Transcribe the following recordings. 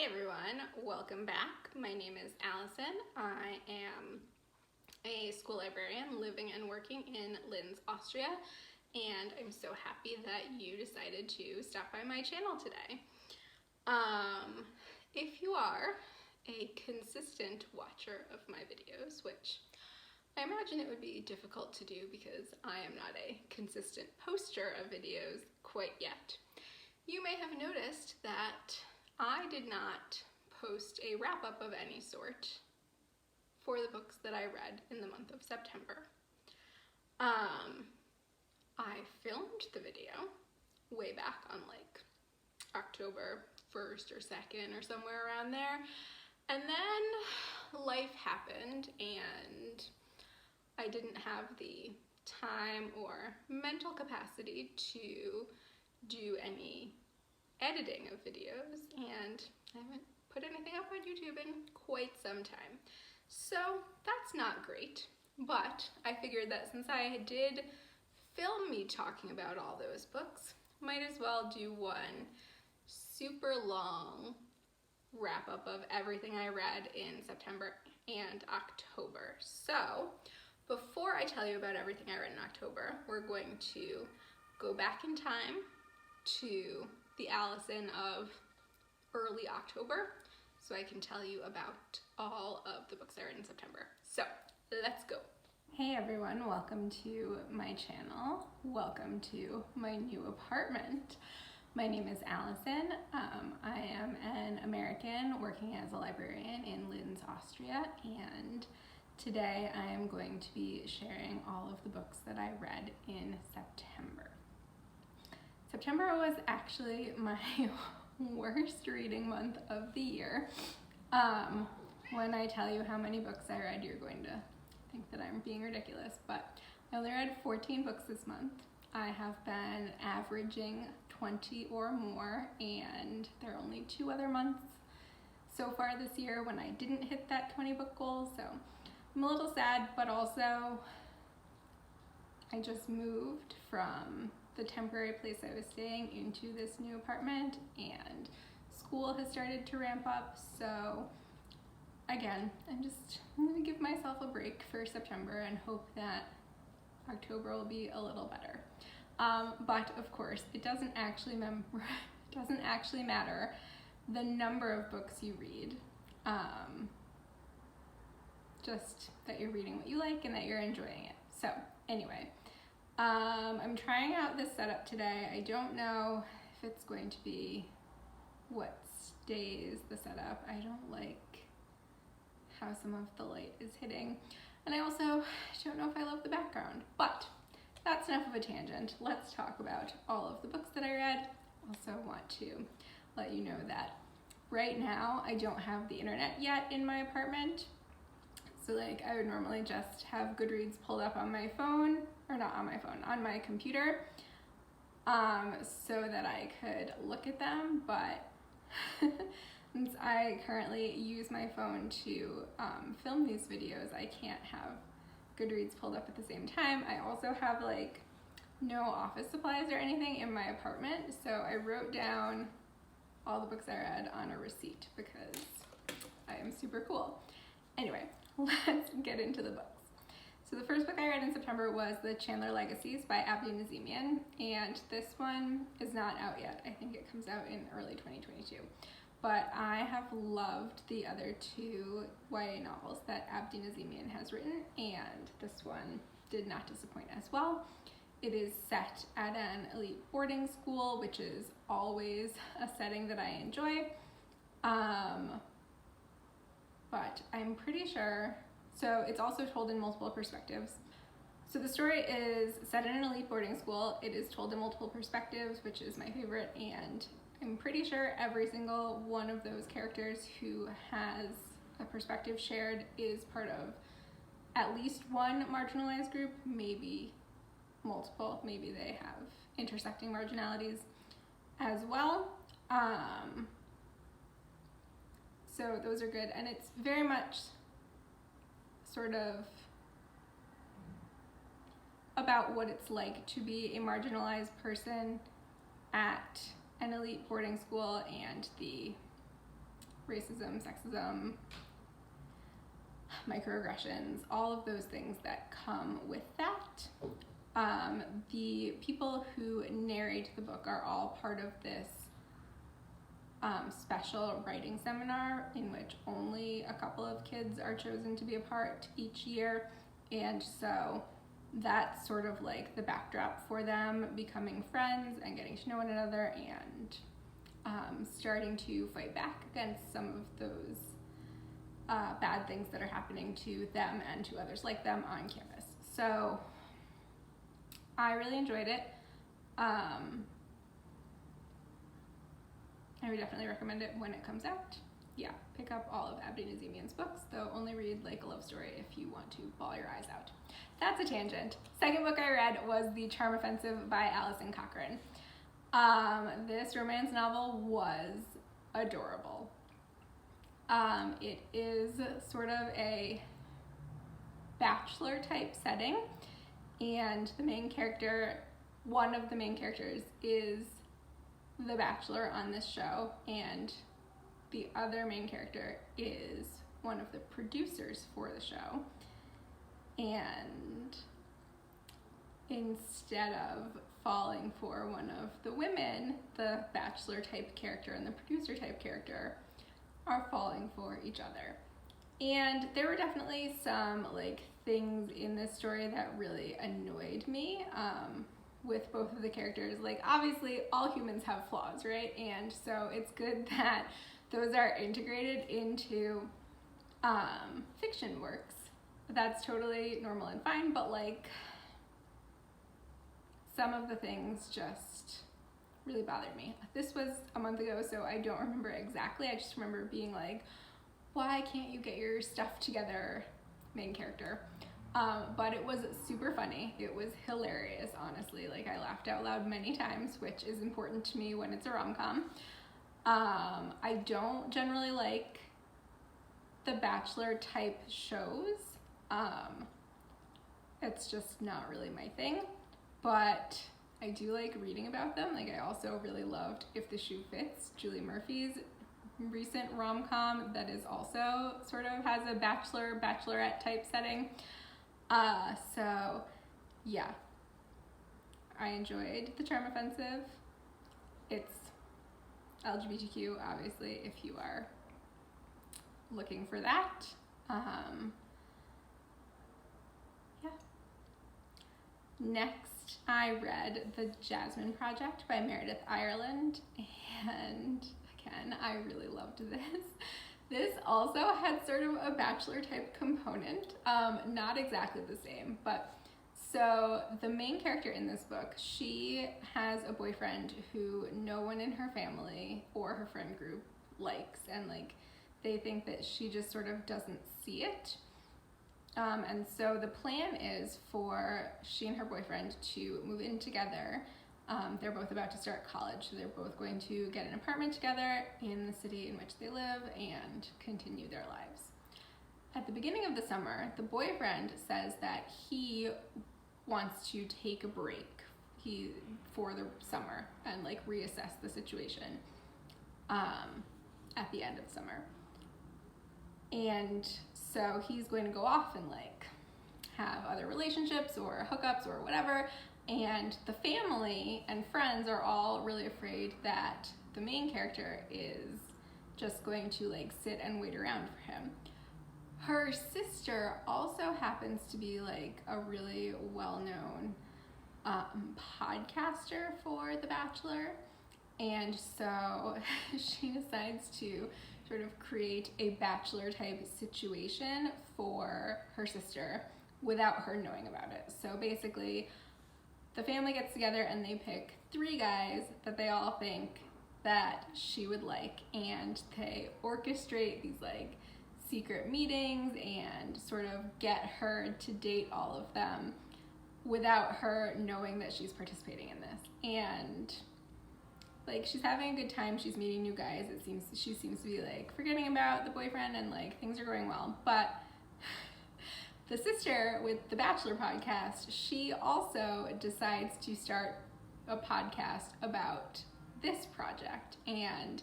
Hey everyone, welcome back. My name is Allison. I am a school librarian living and working in Linz, Austria, and I'm so happy that you decided to stop by my channel today. If you are a consistent watcher of my videos, which I imagine it would be difficult to do because I am not a consistent poster of videos quite yet, you may have noticed that I did not post a wrap-up of any sort for the books that I read in the month of September. I filmed the video way back on like October 1st or 2nd or somewhere around there, and then life happened and I didn't have the time or mental capacity to do any editing of videos, and I haven't put anything up on YouTube in quite some time. So that's not great, but I figured that since I did film me talking about all those books, might as well do one super long wrap up of everything I read in September and October. So before I tell you about everything I read in October, we're going to go back in time to the Allison of early October, so I can tell you about all of the books I read in September. So let's go. Hey everyone, welcome to my channel. Welcome to my new apartment. My name is Allison. I am an American working as a librarian in Linz, Austria, and today I am going to be sharing all of the books that I read in September. September was actually my worst reading month of the year. When I tell you how many books I read, you're going to think that I'm being ridiculous, but I only read 14 books this month. I have been averaging 20 or more, and there are only 2 other months so far this year when I didn't hit that 20 book goal, so I'm a little sad, but also I just moved from the temporary place I was staying into this new apartment, and school has started to ramp up, so again, I'm gonna give myself a break for September and hope that October will be a little better. But of course, it doesn't actually matter the number of books you read, just that you're reading what you like and that you're enjoying it. So anyway, I'm trying out this setup today. I don't know if it's going to be what stays the setup. I don't like how some of the light is hitting. And I also don't know if I love the background, but that's enough of a tangent. Let's talk about all of the books that I read. Also want to let you know that right now I don't have the internet yet in my apartment. So like I would normally just have Goodreads pulled up on my phone, or not on my phone, on my computer, so that I could look at them, but since I currently use my phone to film these videos, I can't have Goodreads pulled up at the same time. I also have like no office supplies or anything in my apartment, so I wrote down all the books I read on a receipt because I am super cool. Anyway, let's get into the books. So the first book I read in September was The Chandler Legacies by Abdi Nazemian, and this one is not out yet. I think it comes out in early 2022. But I have loved the other 2 YA novels that Abdi Nazemian has written, and this one did not disappoint as well. It is set at an elite boarding school, which is always a setting that I enjoy. But I'm pretty sure, so it's also told in multiple perspectives. So the story is set in an elite boarding school. It is told in multiple perspectives, which is my favorite, and I'm pretty sure every single one of those characters who has a perspective shared is part of at least one marginalized group, maybe multiple, maybe they have intersecting marginalities as well. So those are good, and it's very much sort of about what it's like to be a marginalized person at an elite boarding school and the racism, sexism, microaggressions, all of those things that come with that. The people who narrate the book are all part of this special writing seminar in which only a couple of kids are chosen to be a part each year, and so that's sort of like the backdrop for them becoming friends and getting to know one another and starting to fight back against some of those bad things that are happening to them and to others like them on campus. So I really enjoyed it. I would definitely recommend it when it comes out. Yeah, pick up all of Abdi Nazemian's books, though only read like a love story if you want to bawl your eyes out. That's a tangent. Second book I read was The Charm Offensive by Alison Cochrane. This romance novel was adorable. It is sort of a bachelor type setting, and the main character, one of the main characters, is the bachelor on this show, and the other main character is one of the producers for the show. And instead of falling for one of the women, the bachelor type character and the producer type character are falling for each other. And there were definitely some like things in this story that really annoyed me with both of the characters. Like, obviously all humans have flaws, right? And so it's good that those are integrated into fiction works. That's totally normal and fine, but like some of the things just really bothered me. This was a month ago, so I don't remember exactly. I just remember being like, why can't you get your stuff together, main character? But it was super funny. It was hilarious, honestly. Like, I laughed out loud many times, which is important to me when it's a rom-com. I don't generally like the bachelor type shows. It's just not really my thing, but I do like reading about them. Like, I also really loved If the Shoe Fits, Julie Murphy's recent rom-com that is also sort of has a bachelorette type setting. So yeah, I enjoyed The Charm Offensive. It's LGBTQ, obviously, if you are looking for that. Yeah. Next, I read The Jasmine Project by Meredith Ireland, and again, I really loved this. This also had sort of a bachelor type component, not exactly the same, but so the main character in this book, she has a boyfriend who no one in her family or her friend group likes, and like they think that she just sort of doesn't see it. And so the plan is for she and her boyfriend to move in together. They're both about to start college, so they're both going to get an apartment together in the city in which they live and continue their lives. At the beginning of the summer, the boyfriend says that he wants to take a break for the summer and like reassess the situation at the end of the summer. And so he's going to go off and like have other relationships or hookups or whatever. And the family and friends are all really afraid that the main character is just going to like sit and wait around for him. Her sister also happens to be like a really well-known podcaster for The Bachelor. And so she decides to sort of create a bachelor type situation for her sister without her knowing about it. So basically, the family gets together and they pick 3 guys that they all think that she would like, and they orchestrate these like secret meetings and sort of get her to date all of them without her knowing that she's participating in this. And like, she's having a good time, she's meeting new guys, she seems to be like forgetting about the boyfriend, and like things are going well. But the sister with the Bachelor podcast, she also decides to start a podcast about this project, and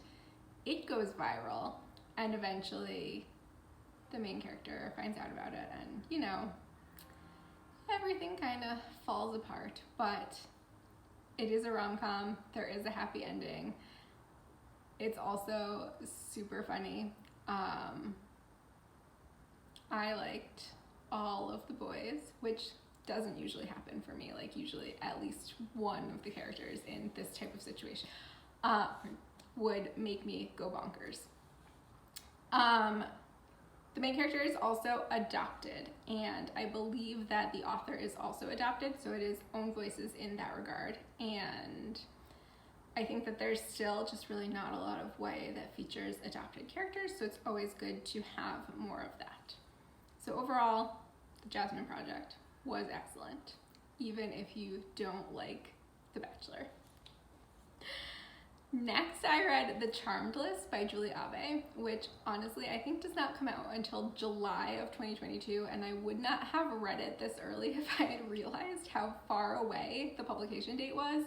it goes viral. And eventually the main character finds out about it, and, you know, everything kind of falls apart, but it is a rom-com. There is a happy ending. It's also super funny. I liked all of the boys, which doesn't usually happen for me. Like, usually at least one of the characters in this type of situation would make me go bonkers. The main character is also adopted, and I believe that the author is also adopted, so it is own voices in that regard. And I think that there's still just really not a lot of YA that features adopted characters, so it's always good to have more of that. So overall, the Jasmine Project was excellent, even if you don't like The Bachelor. Next, I read The Charmed List by Julie Abe, which honestly I think does not come out until July of 2022, and I would not have read it this early if I had realized how far away the publication date was.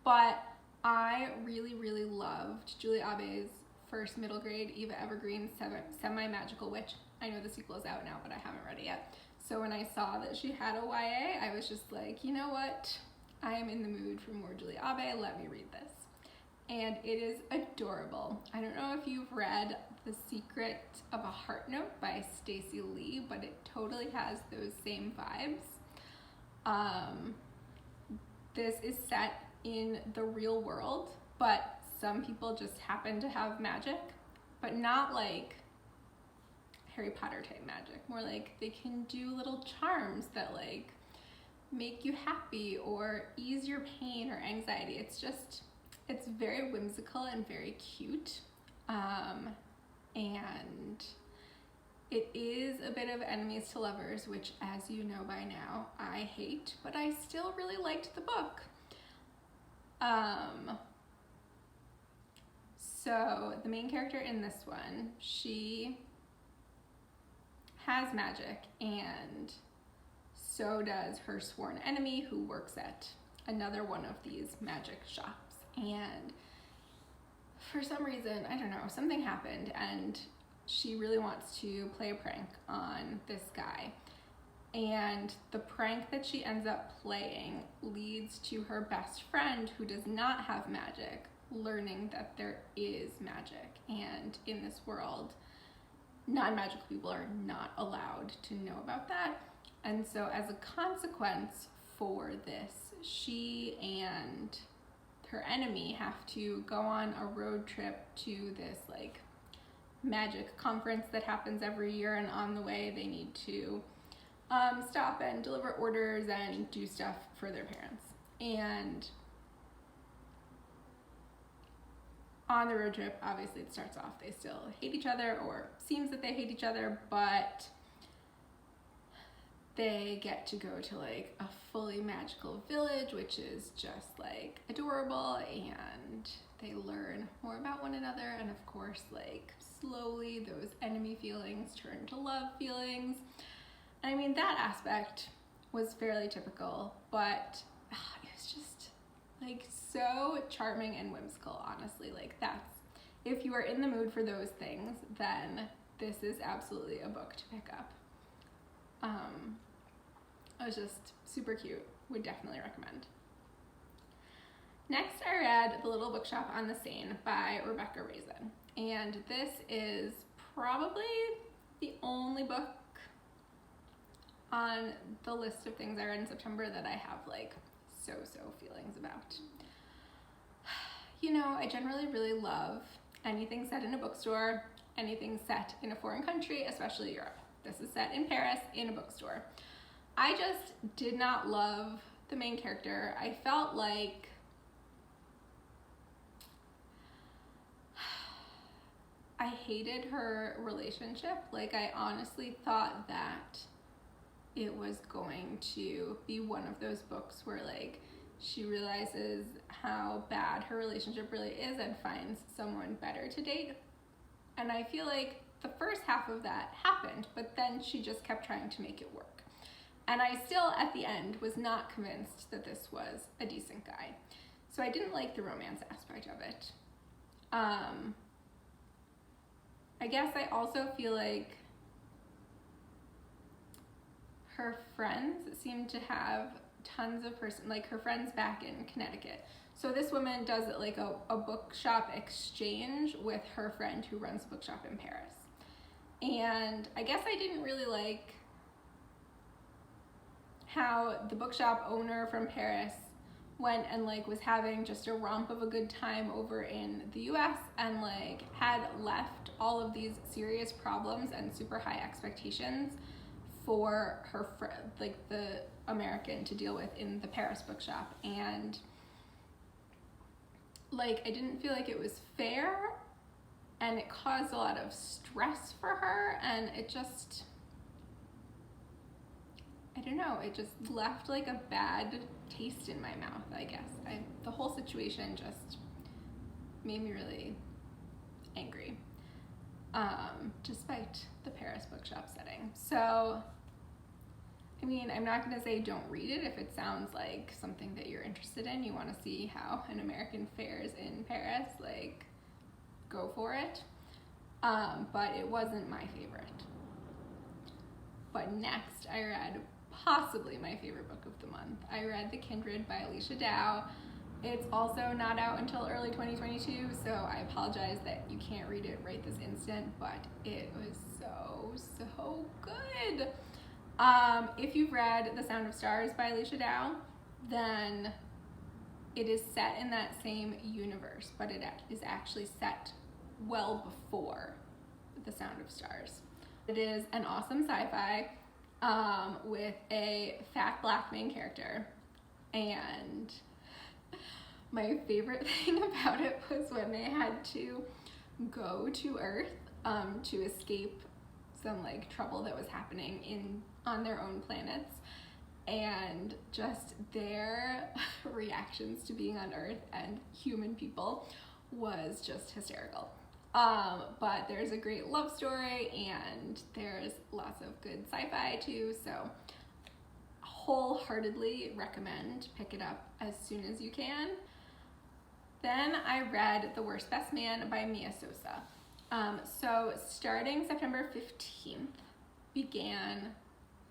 But I really, really loved Julie Abe's first middle grade Eva Evergreen Semi-Magical Witch. I know the sequel is out now, but I haven't read it yet. So when I saw that she had a YA, I was just like, you know what? I am in the mood for more Julie Abe. Let me read this. And it is adorable. I don't know if you've read The Secret of a Heart Note by Stacey Lee, but it totally has those same vibes. This is set in the real world, but some people just happen to have magic, but not like Harry Potter type magic. More like they can do little charms that like make you happy or ease your pain or anxiety. It's very whimsical and very cute. And it is a bit of enemies to lovers, which, as you know by now, I hate, but I still really liked the book. So the main character in this one, she has magic, and so does her sworn enemy who works at another one of these magic shops. And for some reason, I don't know, something happened, and she really wants to play a prank on this guy. And the prank that she ends up playing leads to her best friend, who does not have magic, learning that there is magic. And in this world, non-magical people are not allowed to know about that. And so as a consequence for this, she and her enemy have to go on a road trip to this like magic conference that happens every year, and on the way they need to stop and deliver orders and do stuff for their parents. And on the road trip, obviously it starts off, they still hate each other, or seems that they hate each other, but they get to go to like a fully magical village, which is just like adorable, and they learn more about one another. And of course, like slowly those enemy feelings turn to love feelings. And I mean, that aspect was fairly typical, but it was just like so charming and whimsical, honestly. Like, that's, if you are in the mood for those things, then this is absolutely a book to pick up. It was just super cute. Would definitely recommend. Next, I read The Little Bookshop on the Seine by Rebecca Raisin. And this is probably the only book on the list of things I read in September that I have like so feelings about. You know, I generally really love anything set in a bookstore, anything set in a foreign country, especially Europe. This is set in Paris in a bookstore. I just did not love the main character. I felt like I hated her relationship. Like, I honestly thought that it was going to be one of those books where like she realizes how bad her relationship really is and finds someone better to date. And I feel like the first half of that happened, but then she just kept trying to make it work. And I still, at the end, was not convinced that this was a decent guy. So I didn't like the romance aspect of it. I I guess I also feel like her friends seem to have tons of like her friends back in Connecticut. So this woman does like a bookshop exchange with her friend who runs a bookshop in Paris. And I guess I didn't really like how the bookshop owner from Paris went and like was having just a romp of a good time over in the US and like had left all of these serious problems and super high expectations for her like the American to deal with in the Paris bookshop. And like I didn't feel like it was fair, and it caused a lot of stress for her, and it just, I don't know, it just left like a bad taste in my mouth, I guess. The whole situation just made me really angry, despite the Paris bookshop setting. So, I mean, I'm not gonna say don't read it if it sounds like something that you're interested in. You wanna see how an American fares in Paris, like, go for it. But it wasn't my favorite. But next, I read possibly my favorite book of the month. I read The Kindred by Alicia Dow. It's also not out until early 2022, so I apologize that you can't read it right this instant, but it was so good. If you've read The Sound of Stars by Alicia Dow, then it is set in that same universe, but it is actually set well before The Sound of Stars. It is an awesome sci-fi with a fat black main character, and my favorite thing about it was when they had to go to Earth to escape some like trouble that was happening on their own planets, and just their reactions to being on Earth and human people was just hysterical. But there's a great love story, and there's lots of good sci-fi too, so wholeheartedly recommend pick it up as soon as you can. Then I read The Worst Best Man by Mia Sosa. So starting September 15th began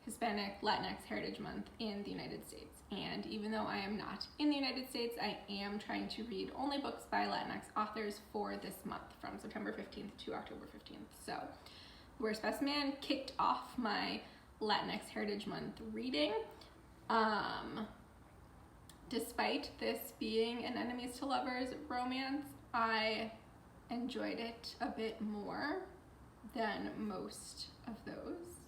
Hispanic Latinx Heritage Month in the United States. And even though I am not in the United States, I am trying to read only books by Latinx authors for this month, from September 15th to October 15th. So Worst Best Man kicked off my Latinx Heritage Month reading. Despite this being an enemies to lovers romance, I enjoyed it a bit more than most of those.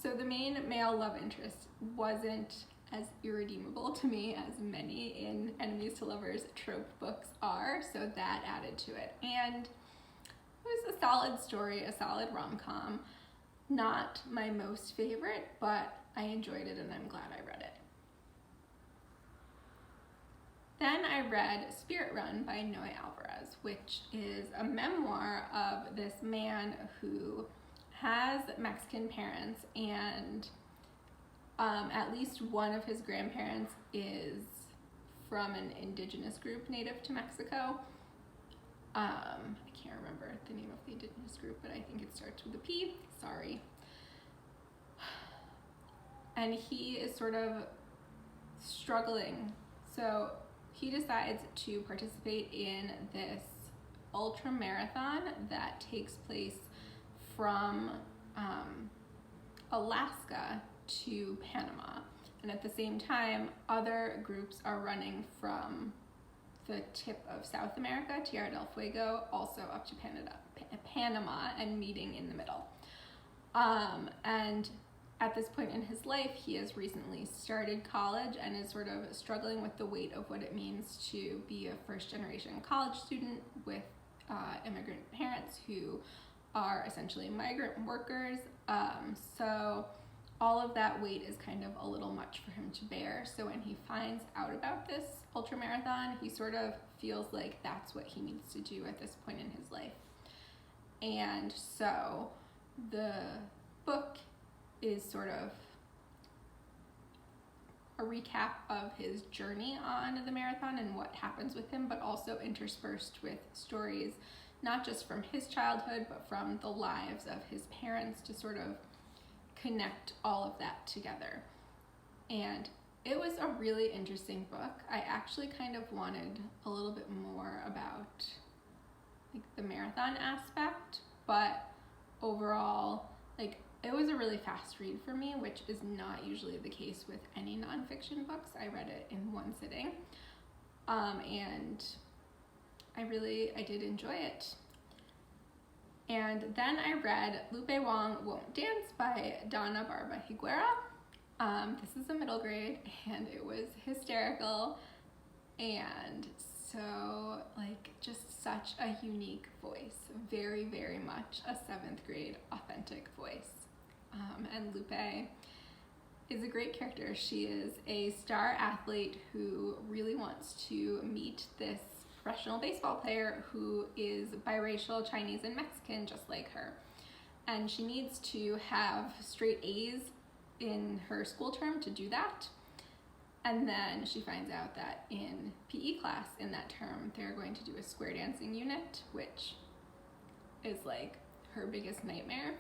So the main male love interest wasn't as irredeemable to me as many in enemies to lovers trope books are, so that added to it. And it was a solid story, a solid rom-com. Not my most favorite, but I enjoyed it and I'm glad I read it. Then I read Spirit Run by Noe Alvarez, which is a memoir of this man who has Mexican parents, and at least one of his grandparents is from an indigenous group native to Mexico. I can't remember the name of the indigenous group, but I think it starts with a P. Sorry. And he is sort of struggling. So he decides to participate in this ultra marathon that takes place from Alaska to Panama. And at the same time, other groups are running from the tip of South America, Tierra del Fuego, also up to Panama, and meeting in the middle. And at this point in his life, he has recently started college and is sort of struggling with the weight of what it means to be a first-generation college student with immigrant parents who are essentially migrant workers. So all of that weight is kind of a little much for him to bear. So when he finds out about this ultramarathon, he sort of feels like that's what he needs to do at this point in his life. And so the book is sort of a recap of his journey on the marathon and what happens with him, but also interspersed with stories not just from his childhood, but from the lives of his parents, to sort of connect all of that together. And it was a really interesting book. I actually kind of wanted a little bit more about like the marathon aspect, but overall, like, it was a really fast read for me, which is not usually the case with any nonfiction books. I read it in one sitting, and I did enjoy it. And then I read Lupe, Wong, Wont Dance by Donna Barba Higuera. This is a middle grade, and it was hysterical, and so, like, just such a unique voice. Very, very much a 7th grade authentic voice. And Lupe is a great character. She is a star athlete who really wants to meet this professional baseball player who is biracial, Chinese and Mexican, just like her. And she needs to have straight A's in her school term to do that. And then she finds out that in PE class in that term, they're going to do a square dancing unit, which is like her biggest nightmare.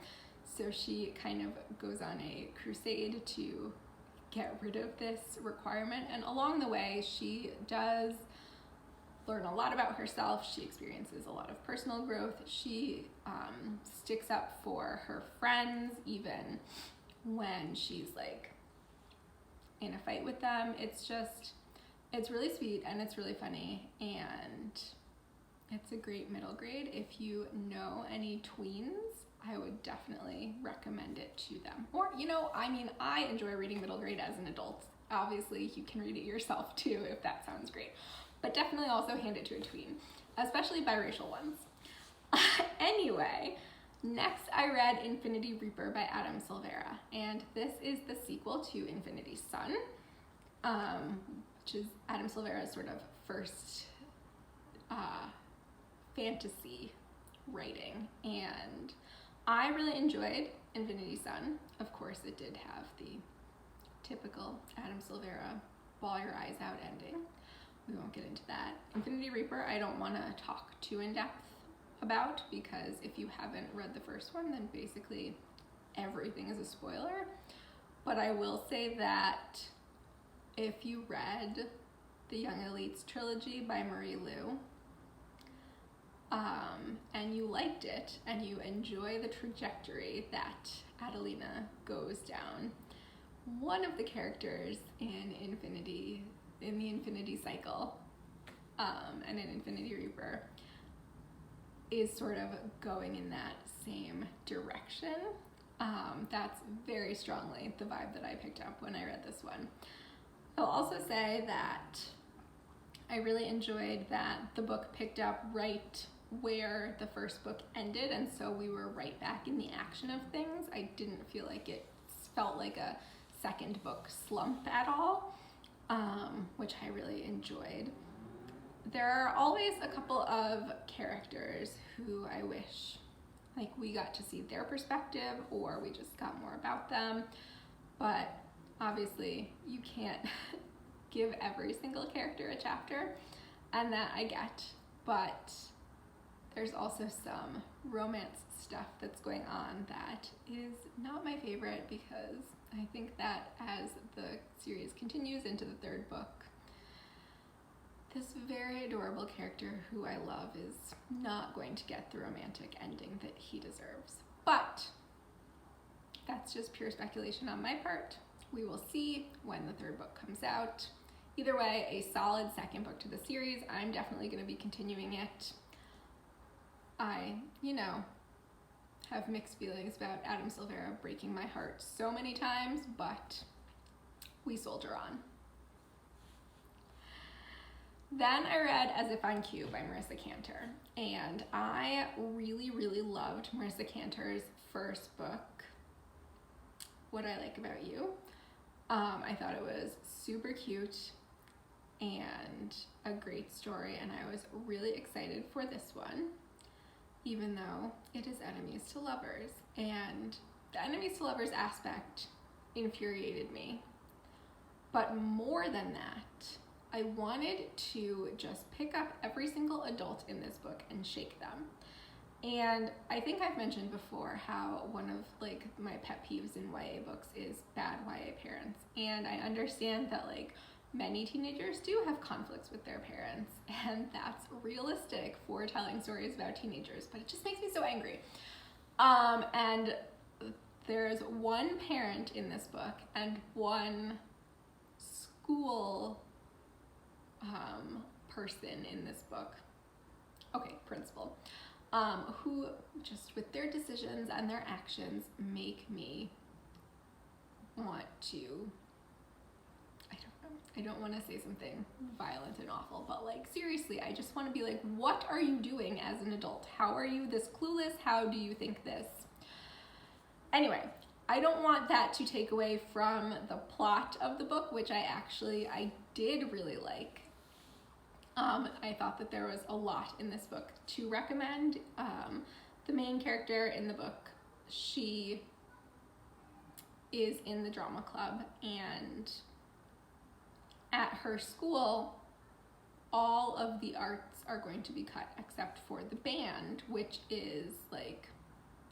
So she kind of goes on a crusade to get rid of this requirement. And along the way, she does learn a lot about herself. She experiences a lot of personal growth. She sticks up for her friends, even when she's like in a fight with them. It's really sweet and it's really funny, and it's a great middle grade. If you know any tweens, I would definitely recommend it to them. Or, I enjoy reading middle grade as an adult. Obviously, you can read it yourself too if that sounds great. But definitely also hand it to a tween, especially biracial ones. Anyway, next I read Infinity Reaper by Adam Silvera, and this is the sequel to Infinity Sun, which is Adam Silvera's sort of first fantasy writing, and I really enjoyed Infinity Sun. Of course, it did have the typical Adam Silvera bawl your eyes out ending. We won't get into that. Infinity Reaper, I don't want to talk too in depth about, because if you haven't read the first one, then basically everything is a spoiler. But I will say that if you read the Young Elites trilogy by Marie Lu, and you liked it, and you enjoy the trajectory that Adelina goes down, one of the characters in the Infinity Cycle, and in Infinity Reaper, is sort of going in that same direction. That's very strongly the vibe that I picked up when I read this one. I'll also say that I really enjoyed that the book picked up right where the first book ended, and so we were right back in the action of things. I didn't feel like it felt like a second book slump at all, which I really enjoyed. There are always a couple of characters who I wish like we got to see their perspective, or we just got more about them, but obviously you can't give every single character a chapter, and that I get, but there's also some romance stuff that's going on that is not my favorite, because I think that as the series continues into the third book, this very adorable character who I love is not going to get the romantic ending that he deserves. But that's just pure speculation on my part. We will see when the third book comes out. Either way, a solid second book to the series. I'm definitely going to be continuing it. I, have mixed feelings about Adam Silvera breaking my heart so many times, but we soldier on. Then I read As If on Cue by Marissa Cantor, and I really, really loved Marissa Cantor's first book, What I Like About You. I thought it was super cute and a great story, and I was really excited for this one, even though it is enemies to lovers, and the enemies to lovers aspect infuriated me. But more than that, I wanted to just pick up every single adult in this book and shake them. And I think I've mentioned before how one of like my pet peeves in YA books is bad YA parents. And I understand that like many teenagers do have conflicts with their parents, and that's realistic for telling stories about teenagers, but it just makes me so angry. And there's one parent in this book and one school person in this book, principal, who just with their decisions and their actions make me want to, I don't want to say something violent and awful, but like seriously, I just want to be like, what are you doing as an adult? How are you this clueless? How do you think this? Anyway, I don't want that to take away from the plot of the book, which I did really like. I thought that there was a lot in this book to recommend. The main character in the book, she is in the drama club, and at her school, all of the arts are going to be cut except for the band, which is like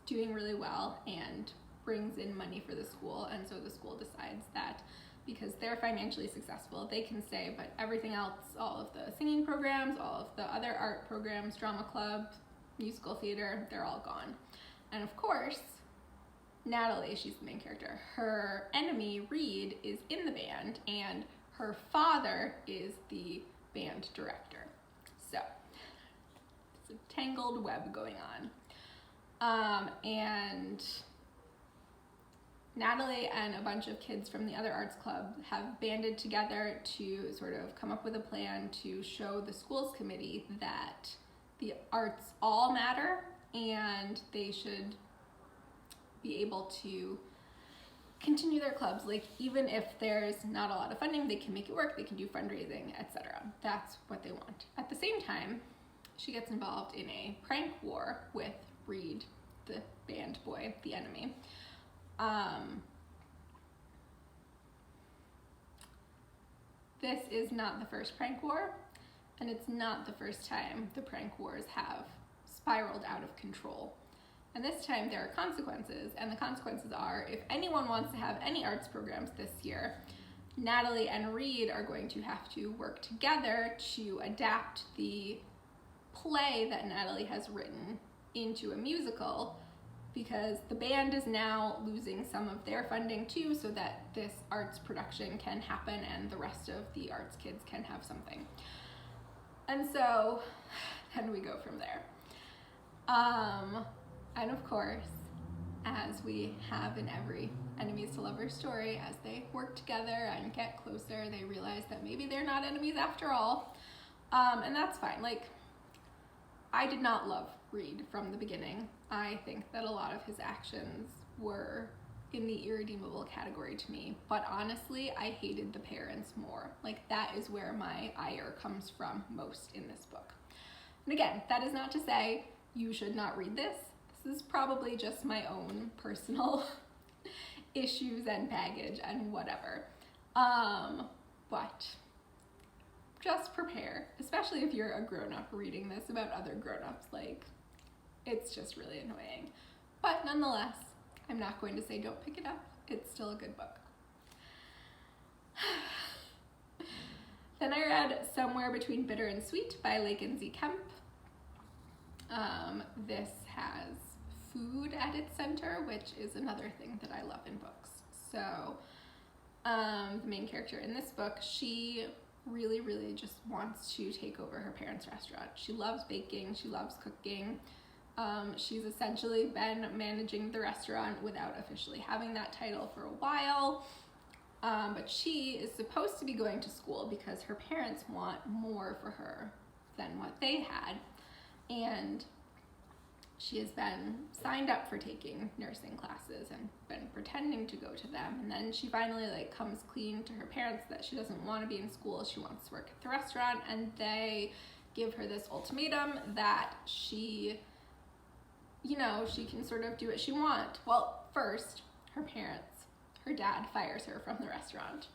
doing really well and brings in money for the school. And so the school decides that because they're financially successful, they can say, but everything else, all of the singing programs, all of the other art programs, drama club, musical theater, they're all gone. And of course, Natalie, she's the main character, her enemy, Reed, is in the band, and her father is the band director. So, it's a tangled web going on. And Natalie and a bunch of kids from the other arts club have banded together to sort of come up with a plan to show the schools committee that the arts all matter and they should be able to continue their clubs. Like, even if there's not a lot of funding, they can make it work, they can do fundraising, etc. That's what they want. At the same time, she gets involved in a prank war with Reed, the band boy, the enemy. This is not the first prank war, and it's not the first time the prank wars have spiraled out of control. And this time there are consequences, and the consequences are, if anyone wants to have any arts programs this year, Natalie and Reed are going to have to work together to adapt the play that Natalie has written into a musical, because the band is now losing some of their funding too, so that this arts production can happen and the rest of the arts kids can have something. And so then we go from there. And of course, as we have in every enemies to lovers story, as they work together and get closer, they realize that maybe they're not enemies after all. And that's fine. Like, I did not love Reed from the beginning. I think that a lot of his actions were in the irredeemable category to me, but honestly, I hated the parents more. Like, that is where my ire comes from most in this book. And again, that is not to say you should not read this. This is probably just my own personal issues and baggage and whatever. But just prepare, especially if you're a grown-up reading this about other grown-ups. Like, it's just really annoying. But nonetheless, I'm not going to say don't pick it up. It's still a good book. Then I read Somewhere Between Bitter and Sweet by Lake and Z. Kemp. This has food at its center, which is another thing that I love in books. So the main character in this book, she really, really just wants to take over her parents' restaurant. She loves baking, she loves cooking. She's essentially been managing the restaurant without officially having that title for a while. But she is supposed to be going to school because her parents want more for her than what they had. And she has been signed up for taking nursing classes and been pretending to go to them. And then she finally comes clean to her parents that she doesn't want to be in school. She wants to work at the restaurant, and they give her this ultimatum that she can sort of do what she wants. Well, first, her dad fires her from the restaurant.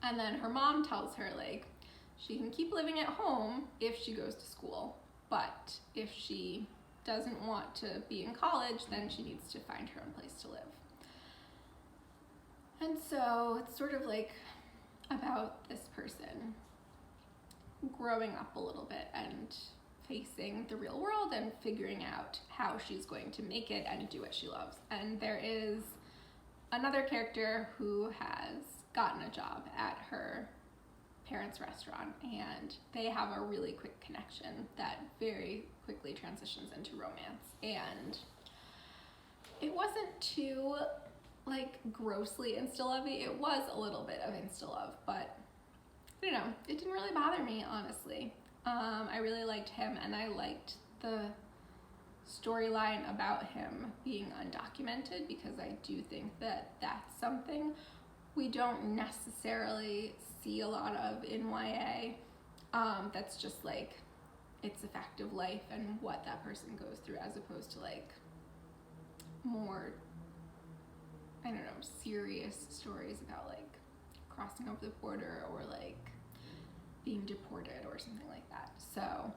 And then her mom tells her, like, she can keep living at home if she goes to school, but if she doesn't want to be in college, then she needs to find her own place to live. And so it's sort of like about this person growing up a little bit and facing the real world and figuring out how she's going to make it and do what she loves. And there is another character who has gotten a job at her parents' restaurant, and they have a really quick connection that very quickly transitions into romance. And it wasn't too, like, grossly insta-lovey. It was a little bit of insta-love, but I don't know, it didn't really bother me, honestly. I really liked him, and I liked the storyline about him being undocumented, because I do think that that's something we don't necessarily see a lot of in YA. That's just like, it's a fact of life and what that person goes through, as opposed to like more, I don't know, serious stories about like crossing over the border or like being deported or something like that. So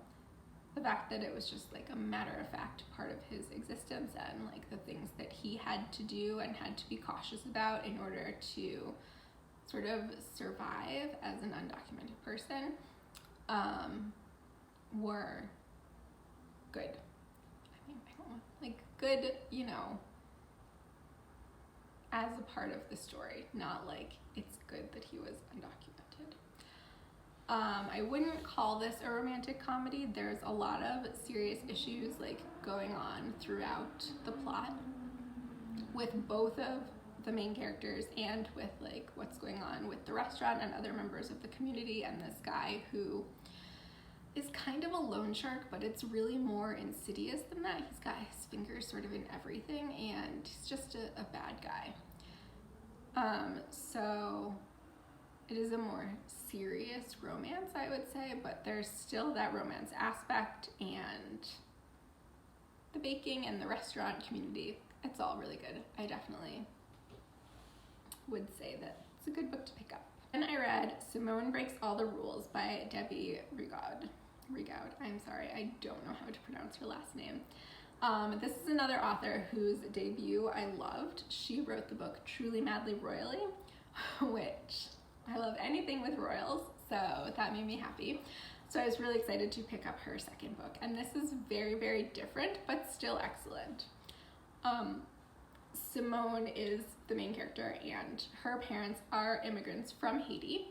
the fact that it was just like a matter-of-fact part of his existence and like the things that he had to do and had to be cautious about in order to sort of survive as an undocumented person were good. I mean, I don't know, like good, you know, as a part of the story, not like it's good that he was undocumented. I wouldn't call this a romantic comedy. There's a lot of serious issues like going on throughout the plot with both of the main characters and with like what's going on with the restaurant and other members of the community, and this guy who is kind of a loan shark, but it's really more insidious than that. He's got his fingers sort of in everything, and he's just a bad guy. So it is a more serious romance, I would say, but there's still that romance aspect, and the baking and the restaurant community, it's all really good. I definitely would say that it's a good book to pick up. And I read Symone Breaks All the Rules by Debbie Rigaud. I'm sorry, I don't know how to pronounce her last name. This is another author whose debut I loved. She wrote the book Truly Madly Royally, which I love anything with royals, so that made me happy. So I was really excited to pick up her second book, and this is very, very different, but still excellent. Symone is the main character, and her parents are immigrants from Haiti,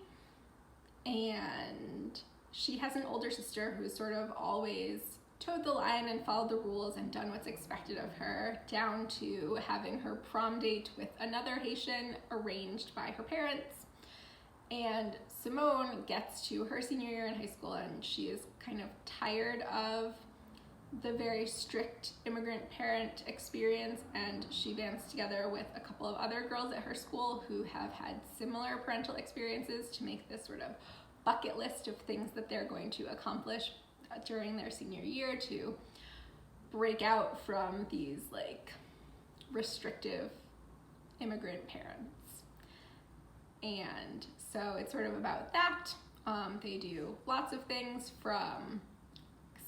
and she has an older sister who's sort of always towed the line and followed the rules and done what's expected of her, down to having her prom date with another Haitian arranged by her parents. And Symone gets to her senior year in high school, and she is kind of tired of the very strict immigrant parent experience, and she bands together with a couple of other girls at her school who have had similar parental experiences to make this sort of bucket list of things that they're going to accomplish during their senior year to break out from these like restrictive immigrant parents. And so it's sort of about that. They do lots of things, from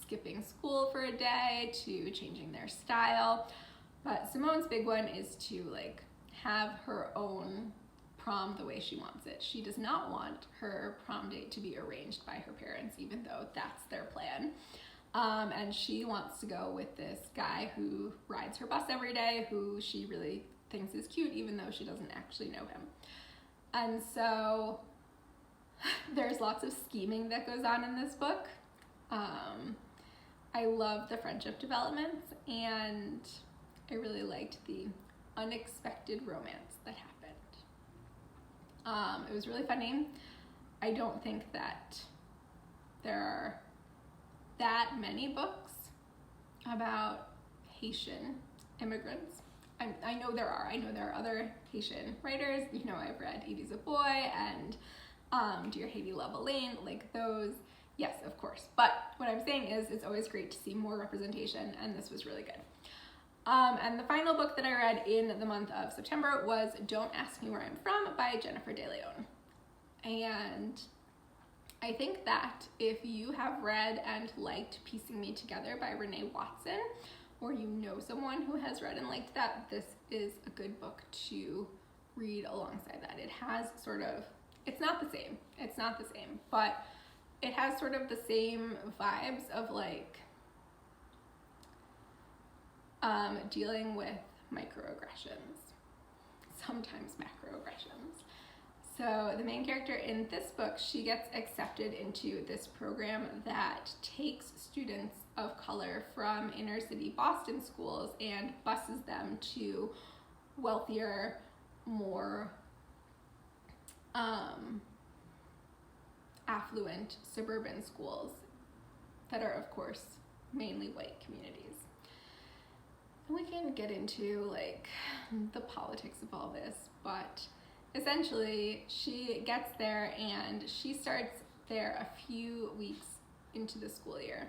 skipping school for a day to changing their style. But Symone's big one is to like have her own prom the way she wants it. She does not want her prom date to be arranged by her parents, even though that's their plan. And she wants to go with this guy who rides her bus every day, who she really thinks is cute, even though she doesn't actually know him. And so there's lots of scheming that goes on in this book. I love the friendship developments, and I really liked the unexpected romance that happened. It was really funny. I don't think that there are that many books about Haitian immigrants. I know there are. I know there are other Haitian writers. You know, I've read Edie's a Boy and Dear Haiti Love Elaine, like those. Yes, of course. But what I'm saying is it's always great to see more representation, and this was really good. And the final book that I read in the month of September was Don't Ask Me Where I'm From by Jennifer De Leon. And I think that if you have read and liked Piecing Me Together by Renee Watson, or you know someone who has read and liked that, this is a good book to read alongside that. It has sort of, it's not the same, but it has sort of the same vibes of like dealing with microaggressions, sometimes macroaggressions. So the main character in this book, she gets accepted into this program that takes students of color from inner city Boston schools and buses them to wealthier, more affluent suburban schools that are, of course, mainly white communities. And we can get into like the politics of all this, but essentially she gets there and she starts there a few weeks into the school year.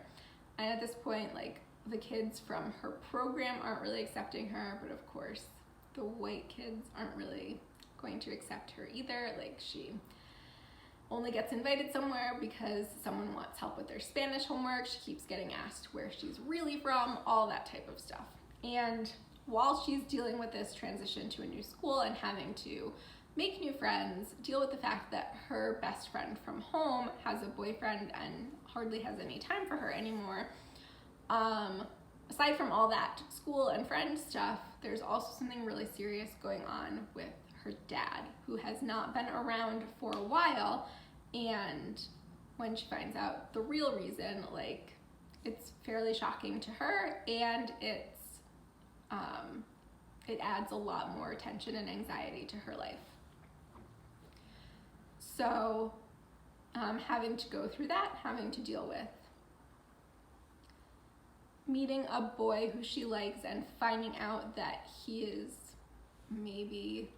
And at this point, like, the kids from her program aren't really accepting her, but of course the white kids aren't really going to accept her either. Like, she only gets invited somewhere because someone wants help with their Spanish homework. She keeps getting asked where she's really from, all that type of stuff. And while she's dealing with this transition to a new school and having to make new friends, deal with the fact that her best friend from home has a boyfriend and hardly has any time for her anymore, aside from all that school and friend stuff, there's also something really serious going on with her dad, who has not been around for a while. And when she finds out the real reason, like, it's fairly shocking to her, and it adds a lot more tension and anxiety to her life. So having to go through that, having to deal with meeting a boy who she likes and finding out that he is maybe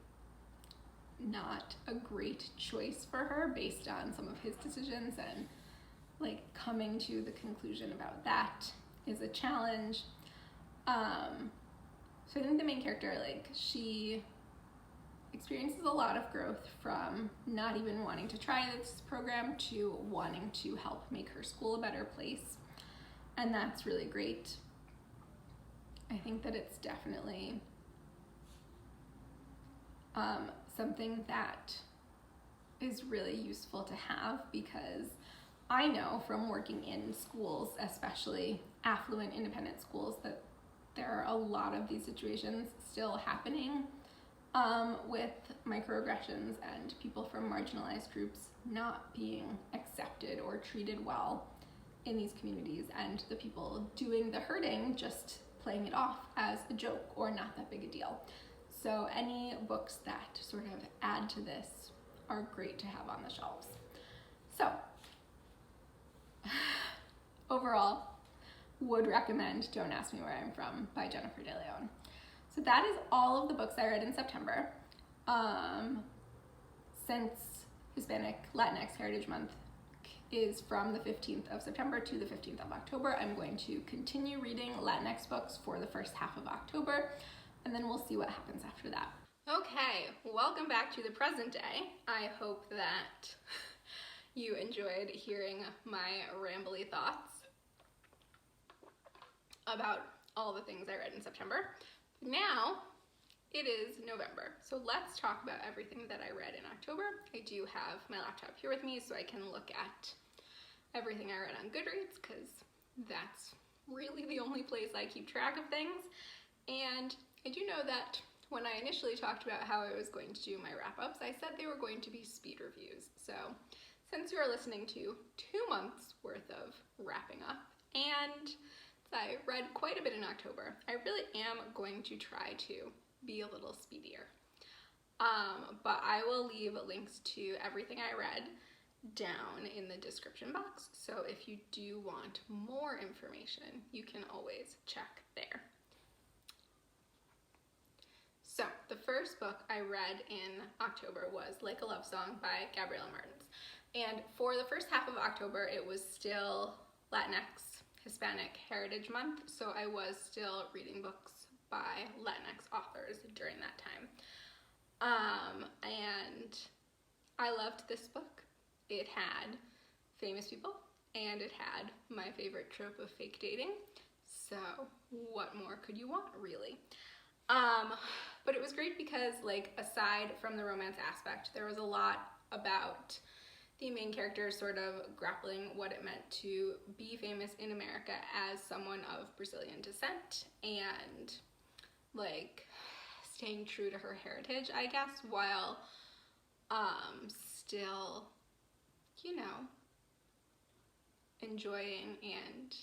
not a great choice for her based on some of his decisions, and like coming to the conclusion about that is a challenge. So I think the main character, like, she experiences a lot of growth from not even wanting to try this program to wanting to help make her school a better place. And that's really great. I think that it's definitely something that is really useful to have, because I know from working in schools, especially affluent independent schools, that there are a lot of these situations still happening with microaggressions and people from marginalized groups not being accepted or treated well in these communities, and the people doing the hurting just playing it off as a joke or not that big a deal. So any books that sort of add to this are great to have on the shelves. So overall, would recommend Don't Ask Me Where I'm From by Jennifer De Leon. So that is all of the books I read in September. Since Hispanic Latinx Heritage Month is from the 15th of September to the 15th of October, I'm going to continue reading Latinx books for the first half of October, and then we'll see what happens after that. Okay, welcome back to the present day. I hope that you enjoyed hearing my rambly thoughts about all the things I read in September. Now, it is November, so let's talk about everything that I read in October. I do have my laptop here with me so I can look at everything I read on Goodreads, because that's really the only place I keep track of things. And I do know that when I initially talked about how I was going to do my wrap-ups, I said they were going to be speed reviews. So since you are listening to 2 months worth of wrapping up, and I read quite a bit in October, I really am going to try to be a little speedier. But I will leave links to everything I read down in the description box. So if you do want more information, you can always check there. So the first book I read in October was Like a Love Song by Gabriela Martins. And for the first half of October, it was still Latinx Hispanic Heritage Month, so I was still reading books by Latinx authors during that time. And I loved this book. It had famous people, and it had my favorite trope of fake dating. So what more could you want, really? But it was great because, like, aside from the romance aspect, there was a lot about the main character sort of grappling what it meant to be famous in America as someone of Brazilian descent, and, like, staying true to her heritage, I guess, while still, you know, enjoying and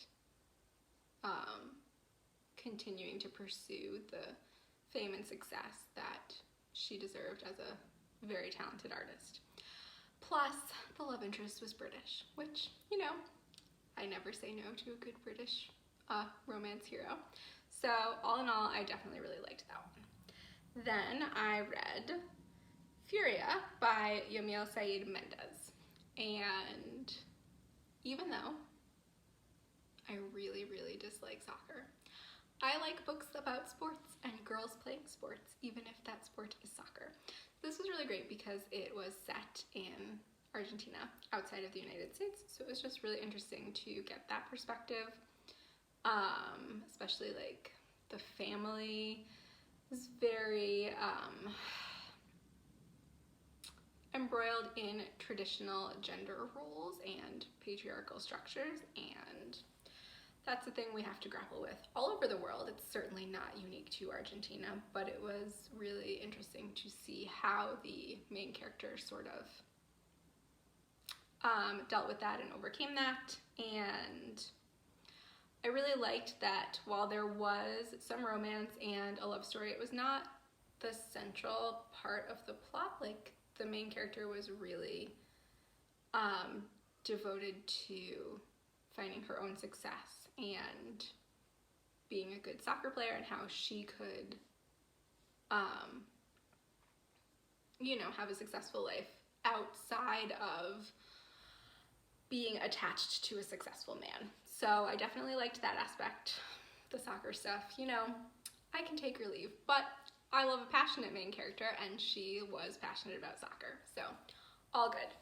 continuing to pursue the fame and success that she deserved as a very talented artist. Plus, the love interest was British, which, you know, I never say no to a good British romance hero. So, all in all, I definitely really liked that one. Then I read Furia by Yamil Said Mendez. And even though I really, really dislike soccer, I like books about sports and girls playing sports, even if that sport is soccer. This was really great because it was set in Argentina, outside of the United States, so it was just really interesting to get that perspective, especially, like, the family was very embroiled in traditional gender roles and patriarchal structures, and that's the thing we have to grapple with all over the world. It's certainly not unique to Argentina, but it was really interesting to see how the main character sort of dealt with that and overcame that. And I really liked that while there was some romance and a love story, it was not the central part of the plot. Like, the main character was really devoted to finding her own success and being a good soccer player, and how she could, you know, have a successful life outside of being attached to a successful man. So I definitely liked that aspect. The soccer stuff, you know, I can take or leave, but I love a passionate main character, and she was passionate about soccer, so all good.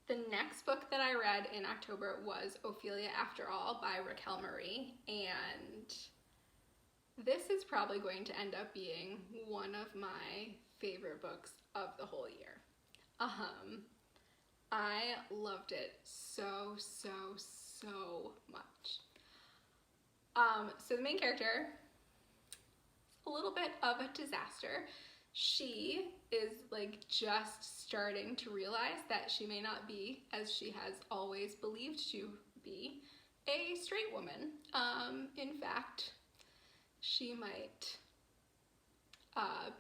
The next book that I read in October was Ophelia After All by Raquel Marie, and this is probably going to end up being one of my favorite books of the whole year. I loved it so, so, so much. So the main character is a little bit of a disaster. She is, like, just starting to realize that she may not be, as she has always believed to be, a straight woman. In fact, she might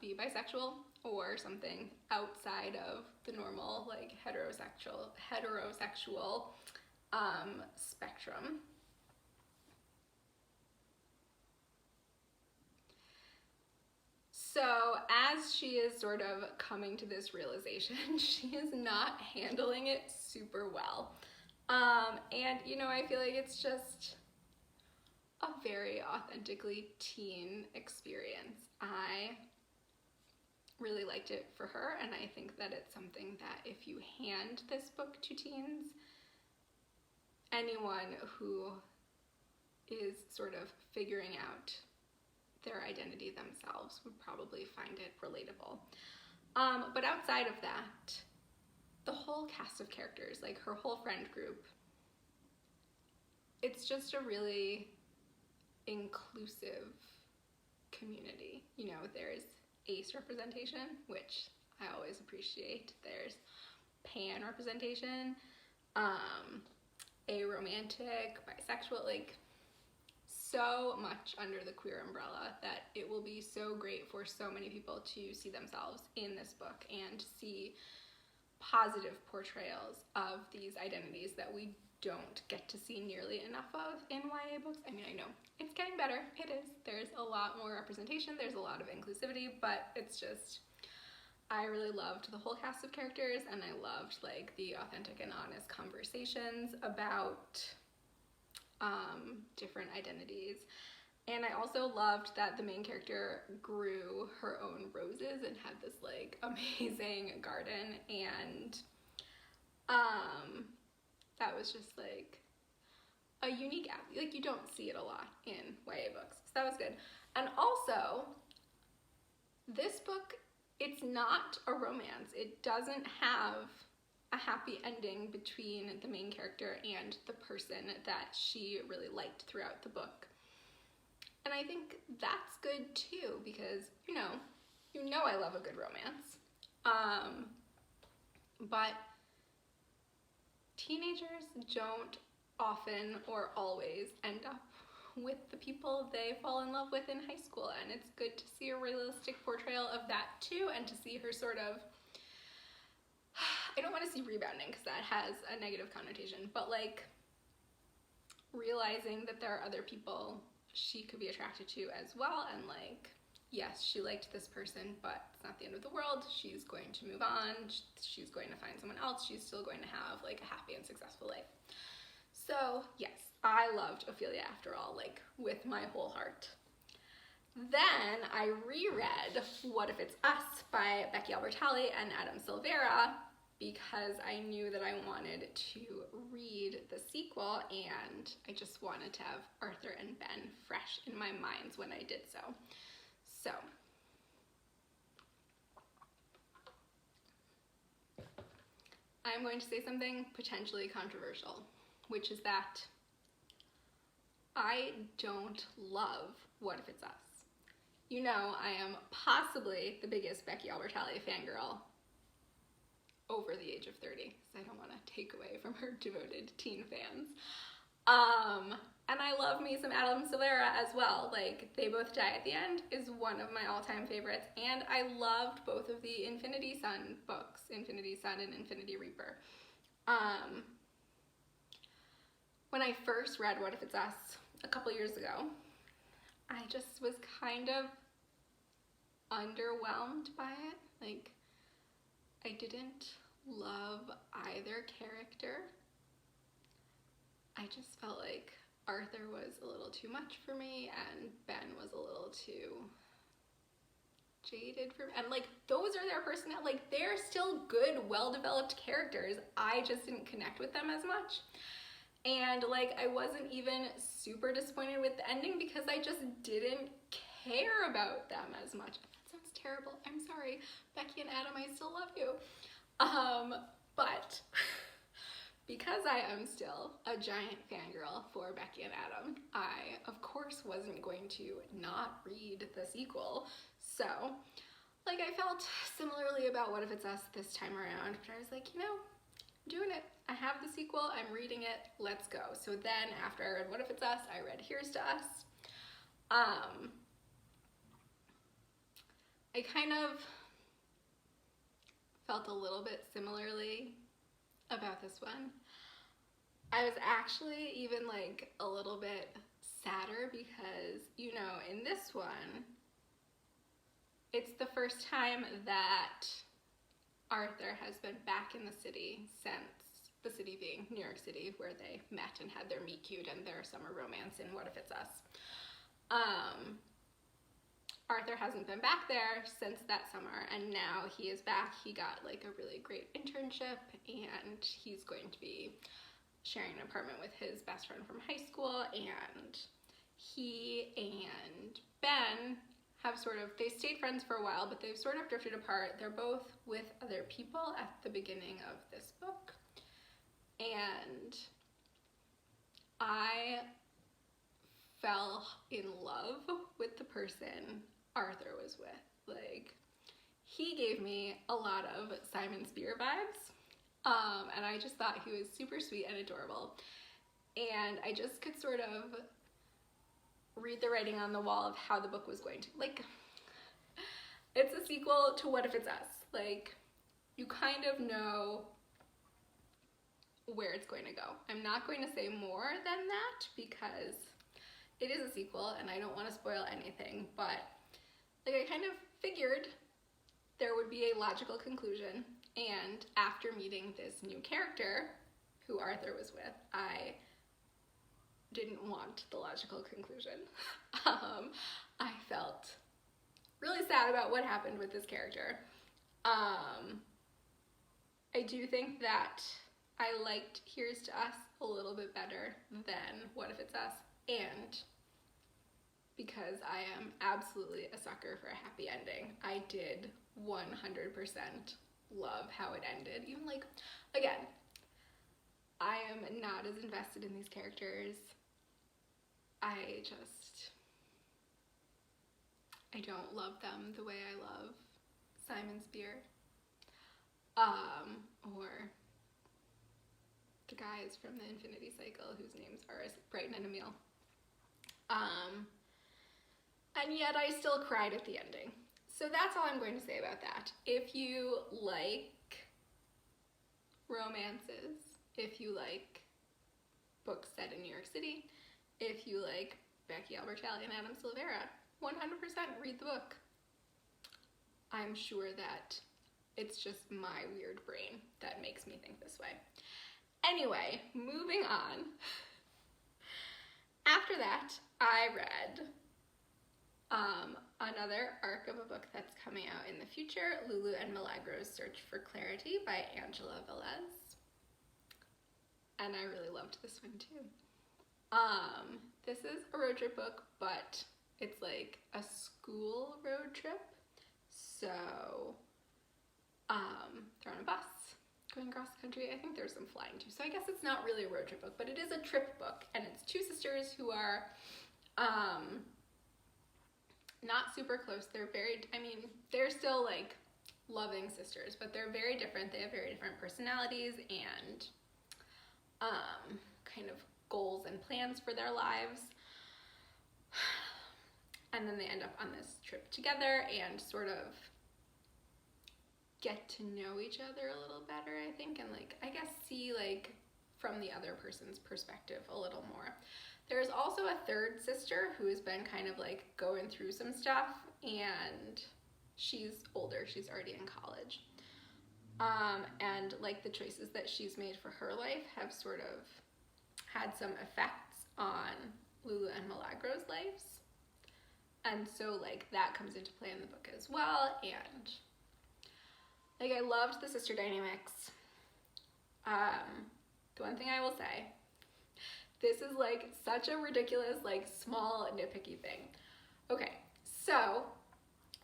be bisexual or something outside of the normal, like, heterosexual spectrum. So as she is sort of coming to this realization, she is not handling it super well. And, you know, I feel like it's just a very authentically teen experience. I really liked it for her, and I think that it's something that if you hand this book to teens, anyone who is sort of figuring out their identity themselves would probably find it relatable. But outside of that, the whole cast of characters, like her whole friend group, it's just a really inclusive community. You know, there's ace representation, which I always appreciate. There's pan representation, aromantic, bisexual, like so much under the queer umbrella that it will be so great for so many people to see themselves in this book and see positive portrayals of these identities that we don't get to see nearly enough of in YA books. I mean, I know it's getting better, it is. There's a lot more representation, there's a lot of inclusivity, but it's just, I really loved the whole cast of characters, and I loved, like, the authentic and honest conversations about different identities. And I also loved that the main character grew her own roses and had this like amazing garden, and that was just like a unique app. Like you don't see it a lot in YA books, so that was good. And also, this book, it's not a romance. It doesn't have a happy ending between the main character and the person that she really liked throughout the book. And I think that's good too, because you know I love a good romance. But teenagers don't often or always end up with the people they fall in love with in high school, and it's good to see a realistic portrayal of that too, and to see her sort of, I don't want to see rebounding because that has a negative connotation, but like realizing that there are other people she could be attracted to as well, and like, yes, she liked this person, but it's not the end of the world. She's going to move on. She's going to find someone else. She's still going to have like a happy and successful life. So yes, I loved Ophelia after all, like with my whole heart. Then I reread What If It's Us by Becky Albertalli and Adam Silvera, because I knew that I wanted to read the sequel, and I just wanted to have Arthur and Ben fresh in my minds when I did so. So, I'm going to say something potentially controversial, which is that I don't love What If It's Us. You know, I am possibly the biggest Becky Albertalli fangirl over the age of 30, so I don't want to take away from her devoted teen fans. And I love me some Adam Silvera as well. Like, They Both Die at the End is one of my all-time favorites, and I loved both of the Infinity Sun books, Infinity Sun and Infinity Reaper. When I first read What If It's Us a couple years ago, I just was kind of underwhelmed by it. Like, I didn't love either character. I just felt like Arthur was a little too much for me, and Ben was a little too jaded for me. And like, those are their personality. Like, they're still good, well-developed characters. I just didn't connect with them as much. And like, I wasn't even super disappointed with the ending because I just didn't care about them as much. That sounds terrible. I'm sorry. Becky and Adam, I still love you. But because I am still a giant fangirl for Becky and Adam, I, of course, wasn't going to not read the sequel. So, like, I felt similarly about What If It's Us this time around, but I was like, you know, I'm doing it. I have the sequel, I'm reading it, let's go. So then, after I read What If It's Us, I read Here's to Us. I kind of felt a little bit similarly about this one. I was actually even like a little bit sadder because, you know, in this one, it's the first time that Arthur has been back in the city since the city being New York City, where they met and had their meet cute and their summer romance in What If It's Us. Arthur hasn't been back there since that summer, and now he is back. He got like a really great internship, and he's going to be sharing an apartment with his best friend from high school, and he and Ben have sort of, they stayed friends for a while, but they've sort of drifted apart. They're both with other people at the beginning of this book, and I fell in love with the person Arthur was with. Like, he gave me a lot of Simon Spear vibes, and I just thought he was super sweet and adorable, and I just could sort of read the writing on the wall of how the book was going to, like, it's a sequel to What If It's Us. Like, you kind of know where it's going to go. I'm not going to say more than that because it is a sequel and I don't want to spoil anything, but like, I kind of figured there would be a logical conclusion, and after meeting this new character who Arthur was with, I didn't want the logical conclusion. I felt really sad about what happened with this character. I do think that I liked Here's to Us a little bit better than What If It's Us, and because I am absolutely a sucker for a happy ending, I did 100% love how it ended. Even like, again, I am not as invested in these characters. I don't love them the way I love Simon Spear. Or the guys from the Infinity Cycle whose names are Brighton and Emil. And yet I still cried at the ending. So that's all I'm going to say about that. If you like romances, if you like books set in New York City, if you like Becky Albertalli and Adam Silvera, 100% read the book. I'm sure that it's just my weird brain that makes me think this way. Anyway, moving on. After that, I read another arc of a book that's coming out in the future, Lulu and Milagros Search for Clarity by Angela Velez. And I really loved this one too. This is a road trip book, but it's like a school road trip. So, they're on a bus going across the country. I think there's some flying too. So I guess it's not really a road trip book, but it is a trip book. And it's two sisters who are, not super close. They're still like loving sisters, but they're very different. They have very different personalities and, kind of goals and plans for their lives. And then they end up on this trip together and sort of get to know each other a little better, I think, and like, I guess see like from the other person's perspective a little more. There's also a third sister who has been kind of like going through some stuff, and she's older, she's already in college. And like the choices that she's made for her life have sort of had some effects on Lulu and Milagros' lives. And so like that comes into play in the book as well, and like I loved the sister dynamics. The one thing I will say, this is like such a ridiculous, like small nitpicky thing. Okay, so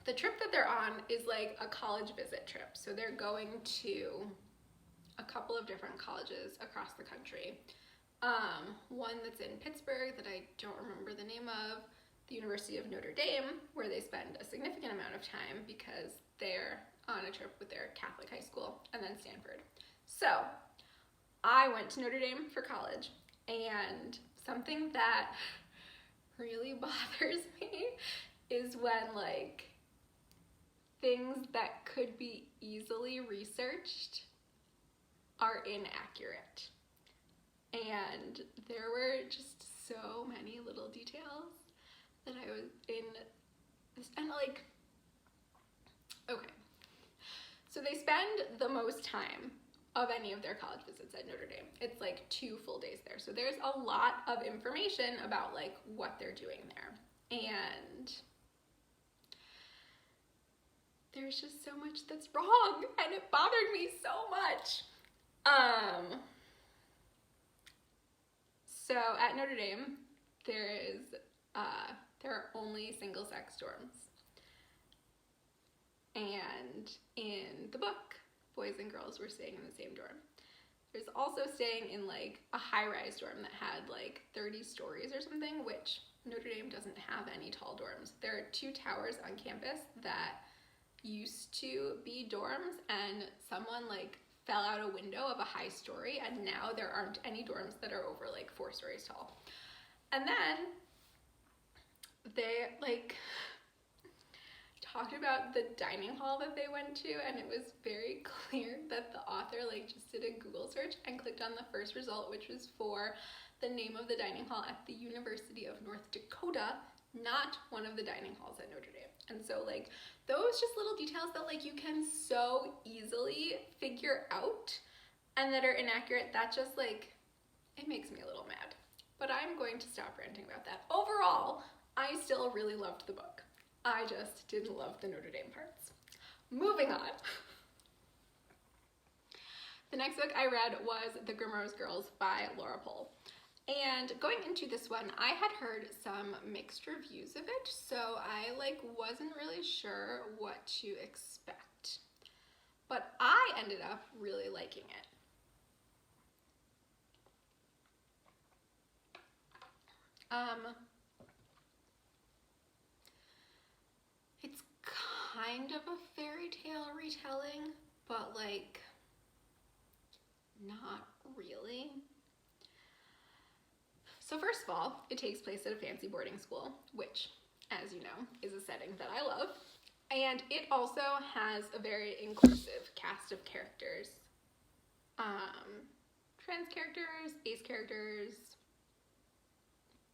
the trip that they're on is like a college visit trip. So they're going to a couple of different colleges across the country. One that's in Pittsburgh that I don't remember the name of, the University of Notre Dame, where they spend a significant amount of time because they're on a trip with their Catholic high school, and then Stanford. So I went to Notre Dame for college, and something that really bothers me is when like things that could be easily researched are inaccurate. And there were just so many little details that I was in this, and like, okay. So they spend the most time of any of their college visits at Notre Dame. It's like 2 full days there. So there's a lot of information about like what they're doing there. And there's just so much that's wrong, and it bothered me so much. So at Notre Dame, there are only single-sex dorms. And in the book, boys and girls were staying in the same dorm. There's also staying in like a high-rise dorm that had like 30 stories or something, which Notre Dame doesn't have any tall dorms. There are 2 towers on campus that used to be dorms, and someone like fell out a window of a high story, and now there aren't any dorms that are over like 4 stories tall. And then they like talked about the dining hall that they went to, and it was very clear that the author like just did a Google search and clicked on the first result, which was for the name of the dining hall at the University of North Dakota, not one of the dining halls at Notre Dame. And so like those just little details that like you can so easily figure out and that are inaccurate, that just like, it makes me a little mad. but I'm going to stop ranting about that. Overall, I still really loved the book. I just didn't love the Notre Dame parts. Moving on. The next book I read was The Grimrose Girls by Laura Pohl. And going into this one, I had heard some mixed reviews of it, so I wasn't really sure what to expect. But I ended up really liking it. It's kind of a fairy tale retelling, but not really. So first of all, it takes place at a fancy boarding school, which, as you know, is a setting that I love. And it also has a very inclusive cast of characters. Trans characters, ace characters,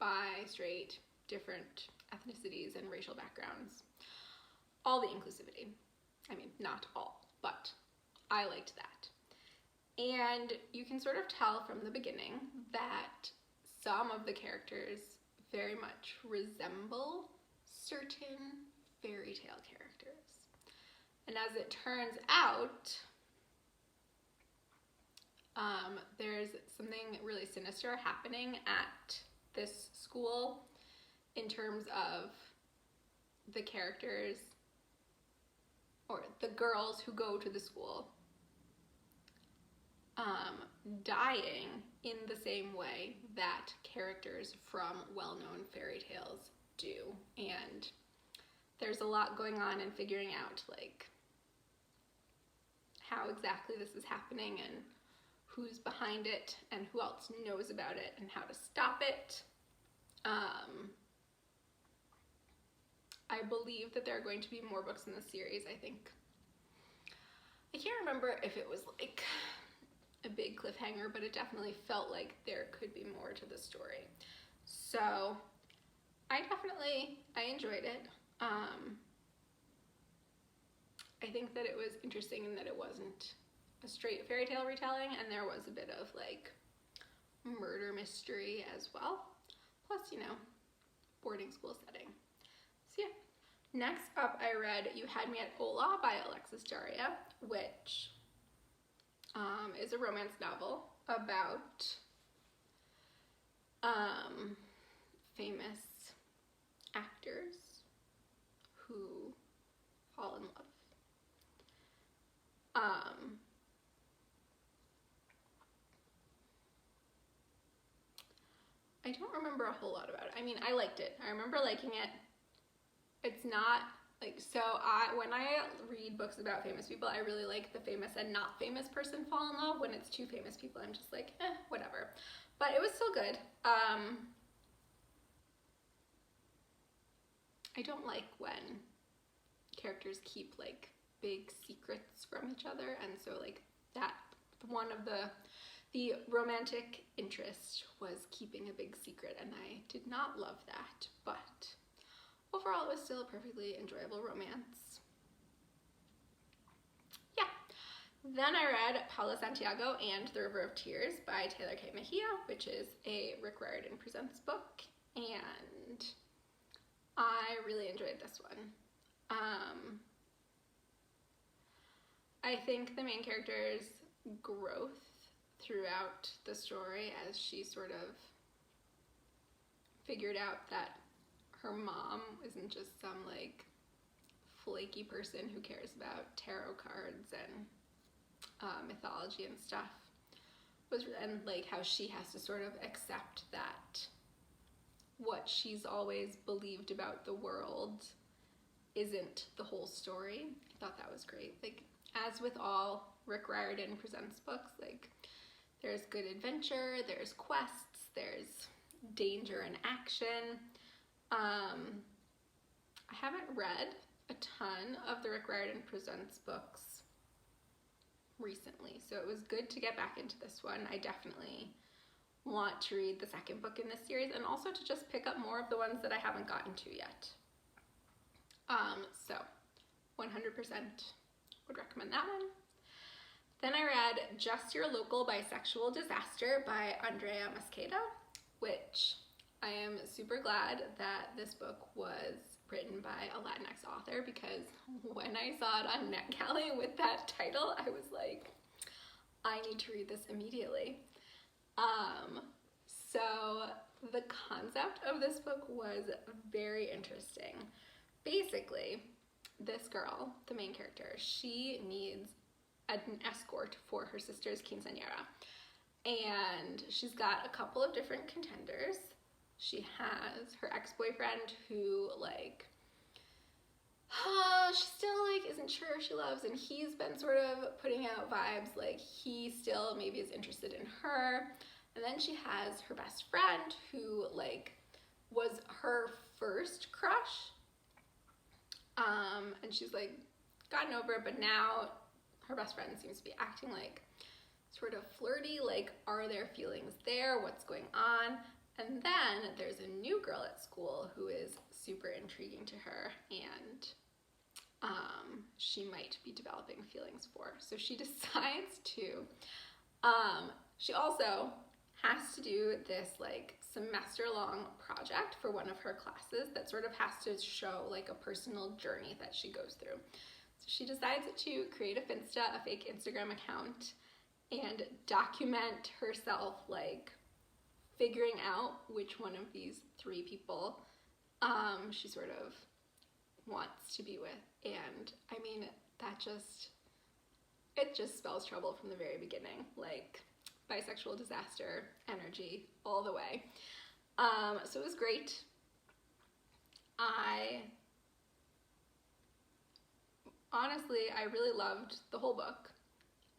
bi, straight, different ethnicities and racial backgrounds. All the inclusivity. I mean, not all, but I liked that. And you can sort of tell from the beginning that some of the characters very much resemble certain fairy tale characters. And as it turns out, there's something really sinister happening at this school in terms of the characters, or the girls who go to the school, dying in the same way that characters from well-known fairy tales do. And there's a lot going on in figuring out how exactly this is happening and who's behind it and who else knows about it and how to stop it. I believe that there are going to be more books in the series. I can't remember if it was a big cliffhanger, but it definitely felt like there could be more to the story. So I enjoyed it. I think that it was interesting in that it wasn't a straight fairy tale retelling, and there was a bit of murder mystery as well. Plus, boarding school setting. So yeah. Next up, I read You Had Me At Ola by Alexis Daria, which is a romance novel about famous actors who fall in love. I don't remember a whole lot about it. I mean, I liked it. I remember liking it. It's not when I read books about famous people, I really like the famous and not famous person fall in love. When it's two famous people, I'm just whatever. But it was still good. I don't like when characters keep big secrets from each other, and so that one of the romantic interest was keeping a big secret, and I did not love that, but overall it was still a perfectly enjoyable romance. Yeah. Then I read Paula, Santiago and The River of Tears by Taylor K. Mejia, which is a Rick Riordan Presents book, and I really enjoyed this one. I think the main character's growth throughout the story, as she sort of figured out that her mom isn't just some flaky person who cares about tarot cards and mythology and stuff, and how she has to sort of accept that what she's always believed about the world isn't the whole story. I thought that was great. As with all Rick Riordan Presents books, there's good adventure, there's quests, there's danger and action. I haven't read a ton of the Rick Riordan Presents books recently, so it was good to get back into this one. I definitely want to read the second book in this series, and also to just pick up more of the ones that I haven't gotten to yet. So 100% would recommend that one. Then I read Just Your Local Bisexual Disaster by Andrea Mosqueda, which I am super glad that this book was written by a Latinx author, because when I saw it on NetGalley with that title, I was like, I need to read this immediately. So the concept of this book was very interesting. Basically, this girl, the main character, she needs an escort for her sister's quinceañera. And she's got a couple of different contenders. She has her ex-boyfriend who, like, she still, like, isn't sure if she loves, and he's been sort of putting out vibes, like, he still maybe is interested in her. And then she has her best friend who, like, was her first crush. And she's, like, gotten over it, but now her best friend seems to be acting, like, sort of flirty, like, are there feelings there? What's going on? And then there's a new girl at school who is super intriguing to her, and she might be developing feelings for. So she decides to, she also has to do this, like, semester-long project for one of her classes that sort of has to show, like, a personal journey that she goes through. So she decides to create a Finsta, a fake Instagram account, and document herself, like, figuring out which one of these three people she sort of wants to be with. And I mean, it just spells trouble from the very beginning, like bisexual disaster energy all the way. So it was great. Honestly, I really loved the whole book.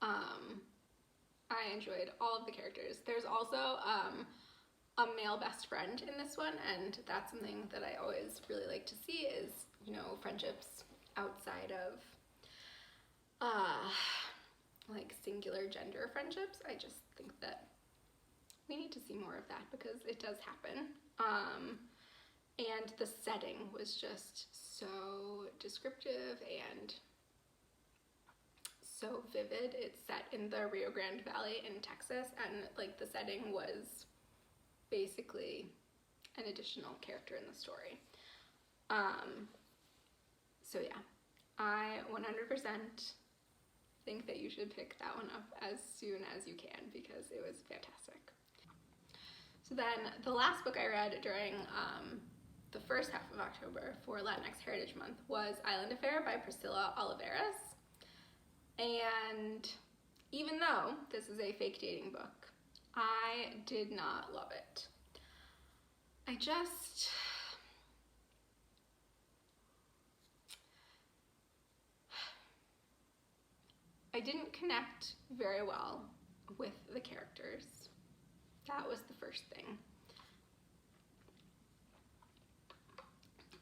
I enjoyed all of the characters. There's also a male best friend in this one, and that's something that I always really like to see is, you know, friendships outside of like singular gender friendships. I just think that we need to see more of that because it does happen. And the setting was just so descriptive and so vivid. It's set in the Rio Grande Valley in Texas, and like the setting was basically an additional character in the story. So yeah, I 100% think that you should pick that one up as soon as you can because it was fantastic. So then the last book I read during the first half of October for Latinx Heritage Month was Island Affair by Priscilla Olivares. And even though this is a fake dating book, I did not love it. I didn't connect very well with the characters. That was the first thing.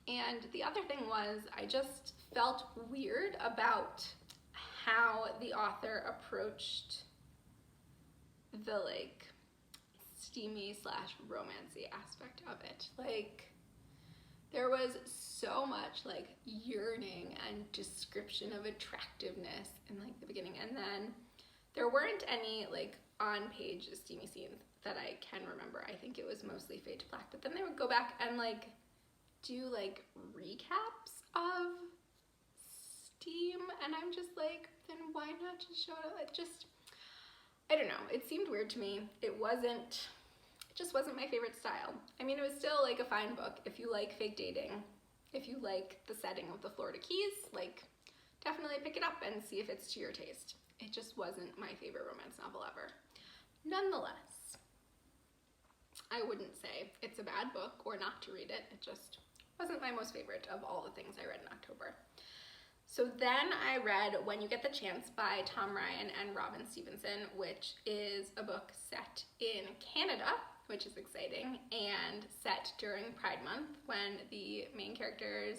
And the other thing was I just felt weird about how the author approached the like steamy / romancy aspect of it. Like there was so much like yearning and description of attractiveness in like the beginning, and then there weren't any like on-page steamy scenes that I can remember. I think it was mostly fade to black, but then they would go back and like do like recaps of steam, and I'm just like, then why not just show it? I don't know, it seemed weird to me. It just wasn't my favorite style. I mean, it was still like a fine book. If you like fake dating, if you like the setting of the Florida Keys, like definitely pick it up and see if it's to your taste. It just wasn't my favorite romance novel ever. Nonetheless, I wouldn't say it's a bad book or not to read it. It just wasn't my most favorite of all the things I read in October. So then I read When You Get the Chance by Tom Ryan and Robin Stevenson, which is a book set in Canada, which is exciting, and set during Pride Month when the main characters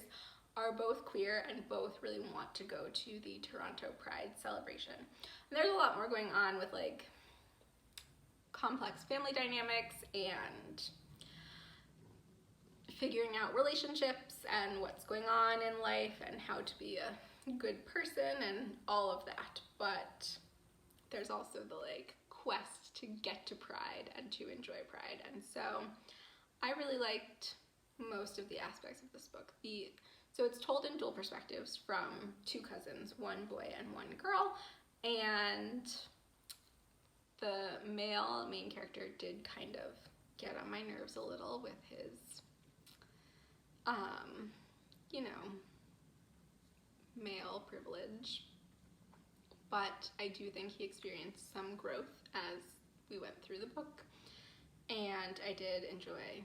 are both queer and both really want to go to the Toronto Pride celebration. And there's a lot more going on with like complex family dynamics and figuring out relationships and what's going on in life and how to be a good person and all of that. But there's also the like quest to get to Pride and to enjoy Pride. And so I really liked most of the aspects of this book. So it's told in dual perspectives from two cousins, one boy and one girl, and the male main character did kind of get on my nerves a little with his, male privilege, but I do think he experienced some growth as we went through the book, and I did enjoy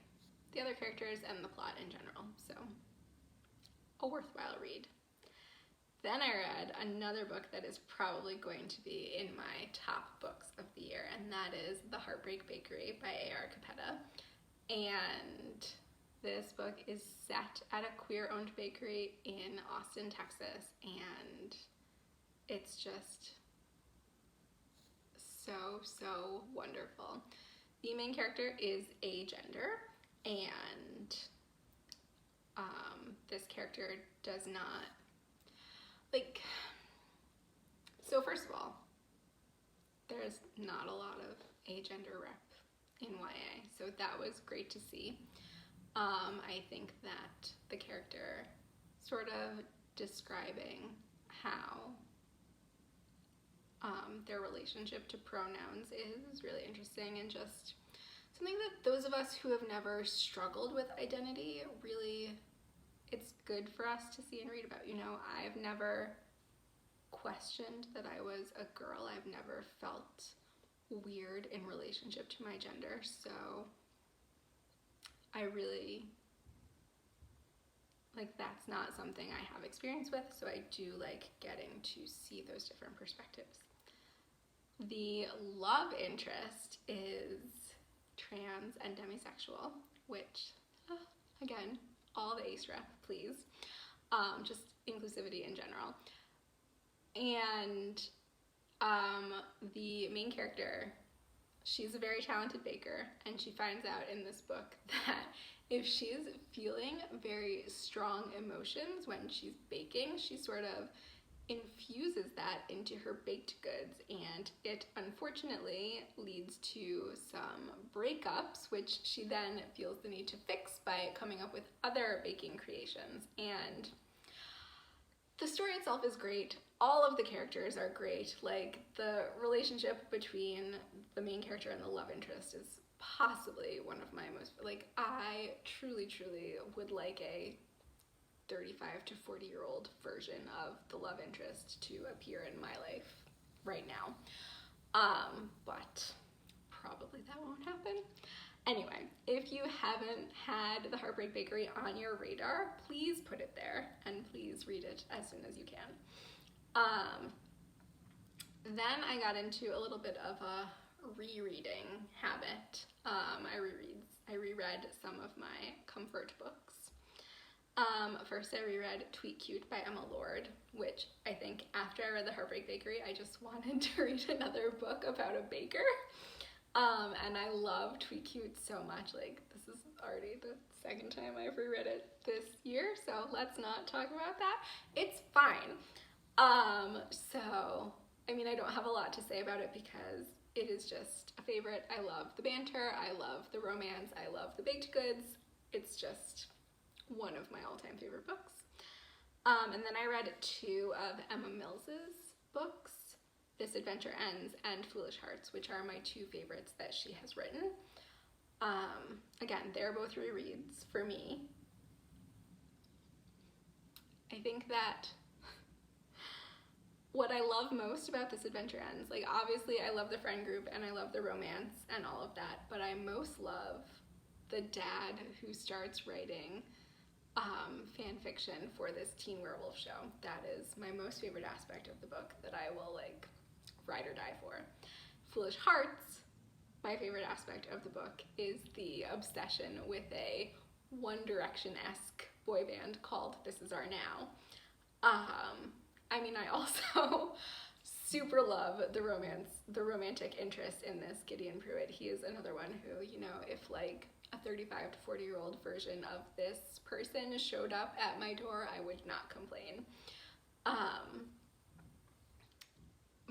the other characters and the plot in general, so a worthwhile read. Then I read another book that is probably going to be in my top books of the year, and that is The Heartbreak Bakery by A.R. Capetta. And this book is set at a queer-owned bakery in Austin, Texas, and it's just so wonderful. The main character is agender, and this character does not, so first of all, there's not a lot of agender rep in YA, so that was great to see. I think that the character sort of describing how their relationship to pronouns is really interesting, and just something that those of us who have never struggled with identity, really, it's good for us to see and read about. I've never questioned that I was a girl. I've never felt weird in relationship to my gender, so I really, that's not something I have experience with, so I do like getting to see those different perspectives. The love interest is trans and demisexual, which, again, all the ace rep, please. Just inclusivity in general. And the main character, she's a very talented baker, and she finds out in this book that if she's feeling very strong emotions when she's baking, she sort of infuses that into her baked goods, and it unfortunately leads to some breakups, which she then feels the need to fix by coming up with other baking creations. And the story itself is great. All of the characters are great. The relationship between the main character and the love interest is possibly one of my most, I truly would like a 35 to 40-year-old version of the love interest to appear in my life right now. But probably that won't happen. Anyway, if you haven't had The Heartbreak Bakery on your radar, please put it there, and please read it as soon as you can. Then I got into a little bit of a rereading habit. I reread some of my comfort books. First I reread Tweet Cute by Emma Lord, which I think after I read The Heartbreak Bakery, I just wanted to read another book about a baker. And I love Tweet Cute so much. This is already the second time I've reread it this year, so let's not talk about that. It's fine. I don't have a lot to say about it because it is just a favorite. I love the banter, I love the romance, I love the baked goods. It's just one of my all-time favorite books. And then I read two of Emma Mills's books, This Adventure Ends and Foolish Hearts, which are my two favorites that she has written. Again, they're both rereads for me. I think that what I love most about This Adventure Ends, obviously I love the friend group and I love the romance and all of that, but I most love the dad who starts writing fan fiction for this teen werewolf show. That is my most favorite aspect of the book that I will ride or die for. Foolish Hearts, my favorite aspect of the book is the obsession with a One Direction-esque boy band called This Is Our Now. I also super love the romantic interest in this Gideon Pruitt. He is another one who, if a 35 to 40-year-old version of this person showed up at my door, I would not complain.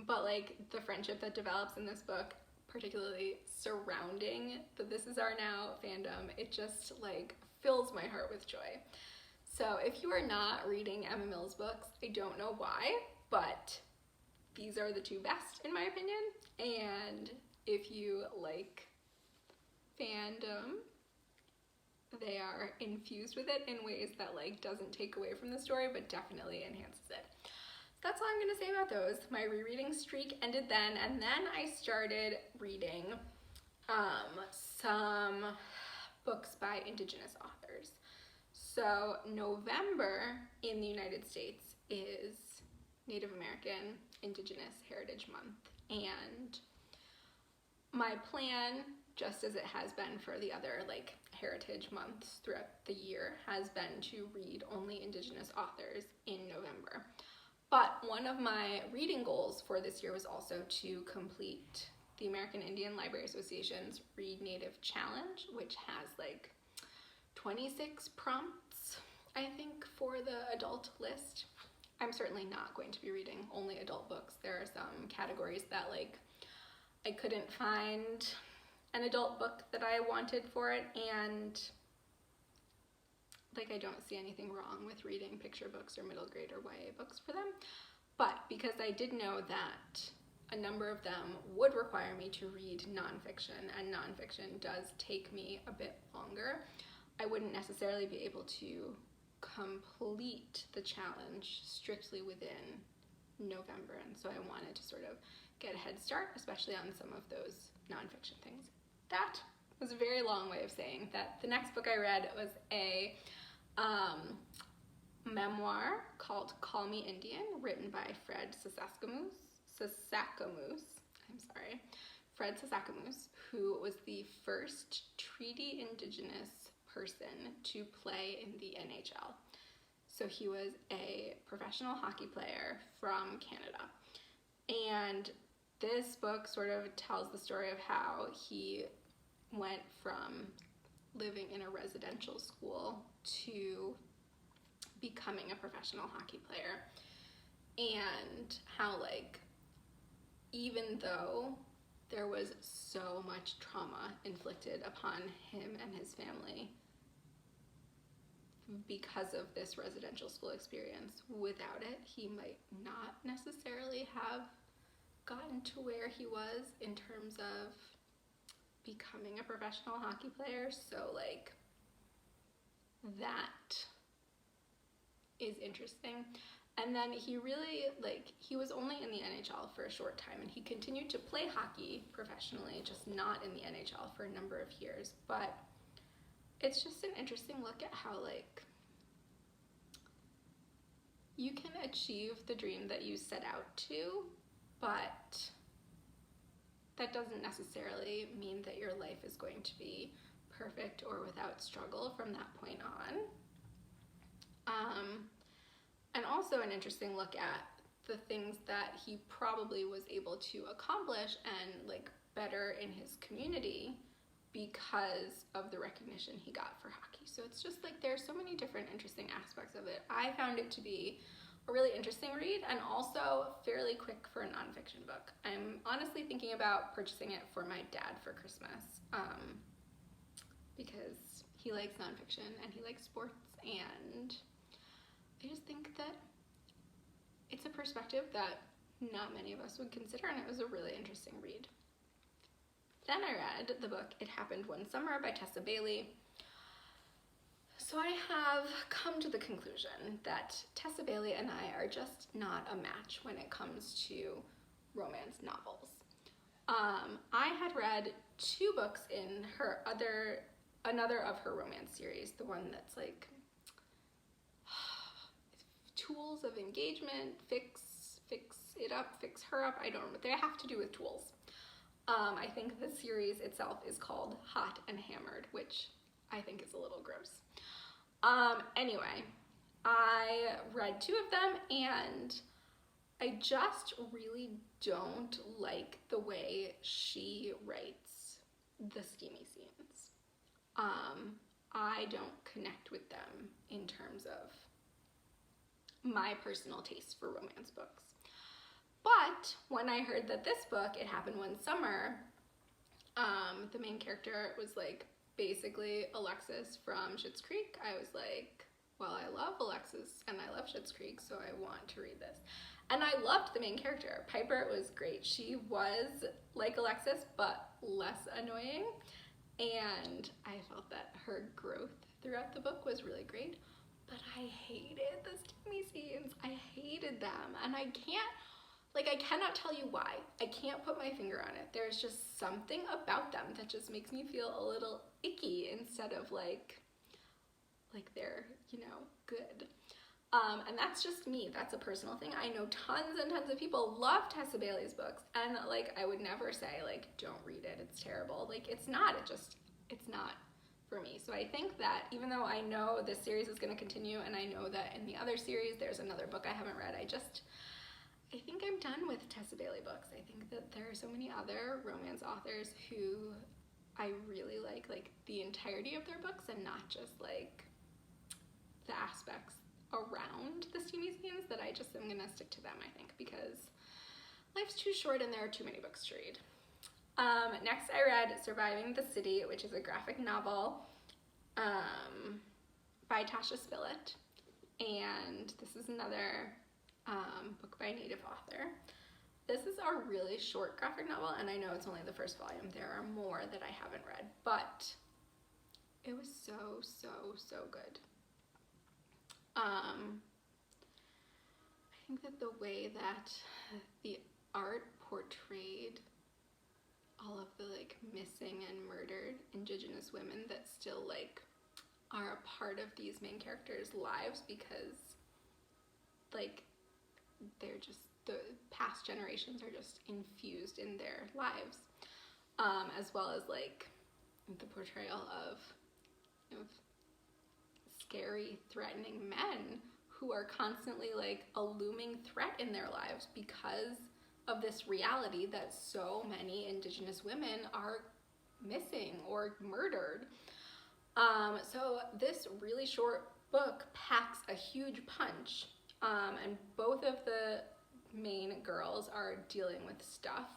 But the friendship that develops in this book, particularly surrounding the This Is Our Now fandom, it just like fills my heart with joy. So if you are not reading Emma Mills books, I don't know why, but these are the two best in my opinion. And if you like fandom, they are infused with it in ways that like doesn't take away from the story, but definitely enhances it. That's all I'm gonna say about those. My rereading streak ended then, and then I started reading some books by Indigenous authors. So November in the United States is Native American Indigenous Heritage Month, and my plan, just as it has been for the other like heritage months throughout the year, has been to read only Indigenous authors in November. But one of my reading goals for this year was also to complete the American Indian Library Association's Read Native Challenge, which has like 26 prompts, I think, for the adult list. I'm certainly not going to be reading only adult books. There are some categories that like I couldn't find an adult book that I wanted for it, and like I don't see anything wrong with reading picture books or middle grade or YA books for them. But because I did know that a number of them would require me to read nonfiction, and nonfiction does take me a bit longer, I wouldn't necessarily be able to complete the challenge strictly within November, and so I wanted to sort of get a head start, especially on some of those nonfiction things. That was a very long way of saying that the next book I read was a memoir called Call Me Indian, written by Fred Sasakamoose, Fred Sasakamoose, who was the first treaty Indigenous person to play in the NHL. So he was a professional hockey player from Canada. And this book sort of tells the story of how he went from living in a residential school to becoming a professional hockey player, and how like even though there was so much trauma inflicted upon him and his family because of this residential school experience, without it he might not necessarily have gotten to where he was in terms of becoming a professional hockey player. So like that is interesting. And then he really, like, he was only in the NHL for a short time, and he continued to play hockey professionally, just not in the NHL for a number of years. But it's just an interesting look at how like you can achieve the dream that you set out to, but that doesn't necessarily mean that your life is going to be perfect or without struggle from that point on. And also an interesting look at the things that he probably was able to accomplish and like better in his community because of the recognition he got for hockey. So it's just like there's so many different interesting aspects of it. I found it to be a really interesting read, and also fairly quick for a nonfiction book. I'm honestly thinking about purchasing it for my dad for Christmas, because he likes nonfiction and he likes sports, and I just think that it's a perspective that not many of us would consider, and it was a really interesting read. Then I read the book It Happened One Summer by Tessa Bailey. So I have come to the conclusion that Tessa Bailey and I are just not a match when it comes to romance novels. I had read 2 books in her another of her romance series, the one that's like tools of engagement, fix it up, fix her up, I don't remember. They have to do with tools. I think the series itself is called Hot and Hammered, which I think is a little gross. Anyway, I read 2 of them, and I just really don't like the way she writes the steamy scenes. I don't connect with them in terms of my personal taste for romance books. But when I heard that this book, It Happened One Summer, The main character was like basically Alexis from Schitt's Creek. I was like, well, I love Alexis and I love Schitt's Creek, so I want to read this. And I loved the main character. Piper was great. She was like Alexis, but less annoying. And I felt that her growth throughout the book was really great. But I hated the steamy scenes. I hated them. And I cannot tell you why. I can't put my finger on it. There's just something about them that just makes me feel a little icky instead of like they're, good. And that's just me. That's a personal thing. I know tons and tons of people love Tessa Bailey's books, and I would never say don't read it, it's terrible. It's not. It's not for me. So I think that even though I know this series is going to continue, and I know that in the other series there's another book I haven't read, I think I'm done with Tessa Bailey books. I think that there are so many other romance authors who I really like the entirety of their books and not just the aspects around the steamy scenes, that I just am gonna stick to them, I think, because life's too short and there are too many books to read. Next I read Surviving the City, which is a graphic novel by Tasha Spillett, and this is another book by a Native author. This is a really short graphic novel, and I know it's only the first volume. There are more that I haven't read, but it was so good. I think that the way that the art portrayed all of the missing and murdered Indigenous women that still are a part of these main characters' lives, because they're just, the past generations are just infused in their lives, as well as the portrayal of scary, threatening men who are constantly a looming threat in their lives because of this reality that so many Indigenous women are missing or murdered. So this really short book packs a huge punch, and both of the main girls are dealing with stuff.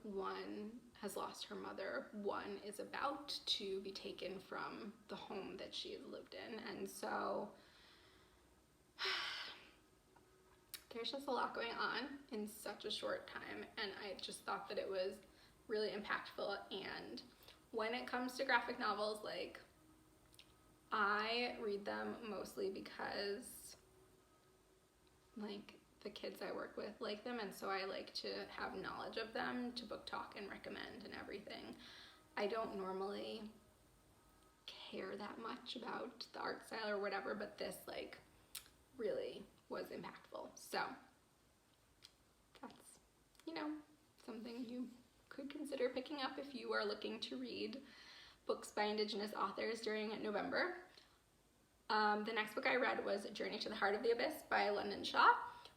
One has lost her mother, one is about to be taken from the home that she has lived in, and so there's just a lot going on in such a short time, and I just thought that it was really impactful. And when it comes to graphic novels, I read them mostly because the kids I work with like them, and so I like to have knowledge of them to book talk and recommend and everything. I don't normally care that much about the art style or whatever, but this really was impactful. So that's, something you could consider picking up if you are looking to read books by Indigenous authors during November. The next book I read was Journey to the Heart of the Abyss by London Shaw,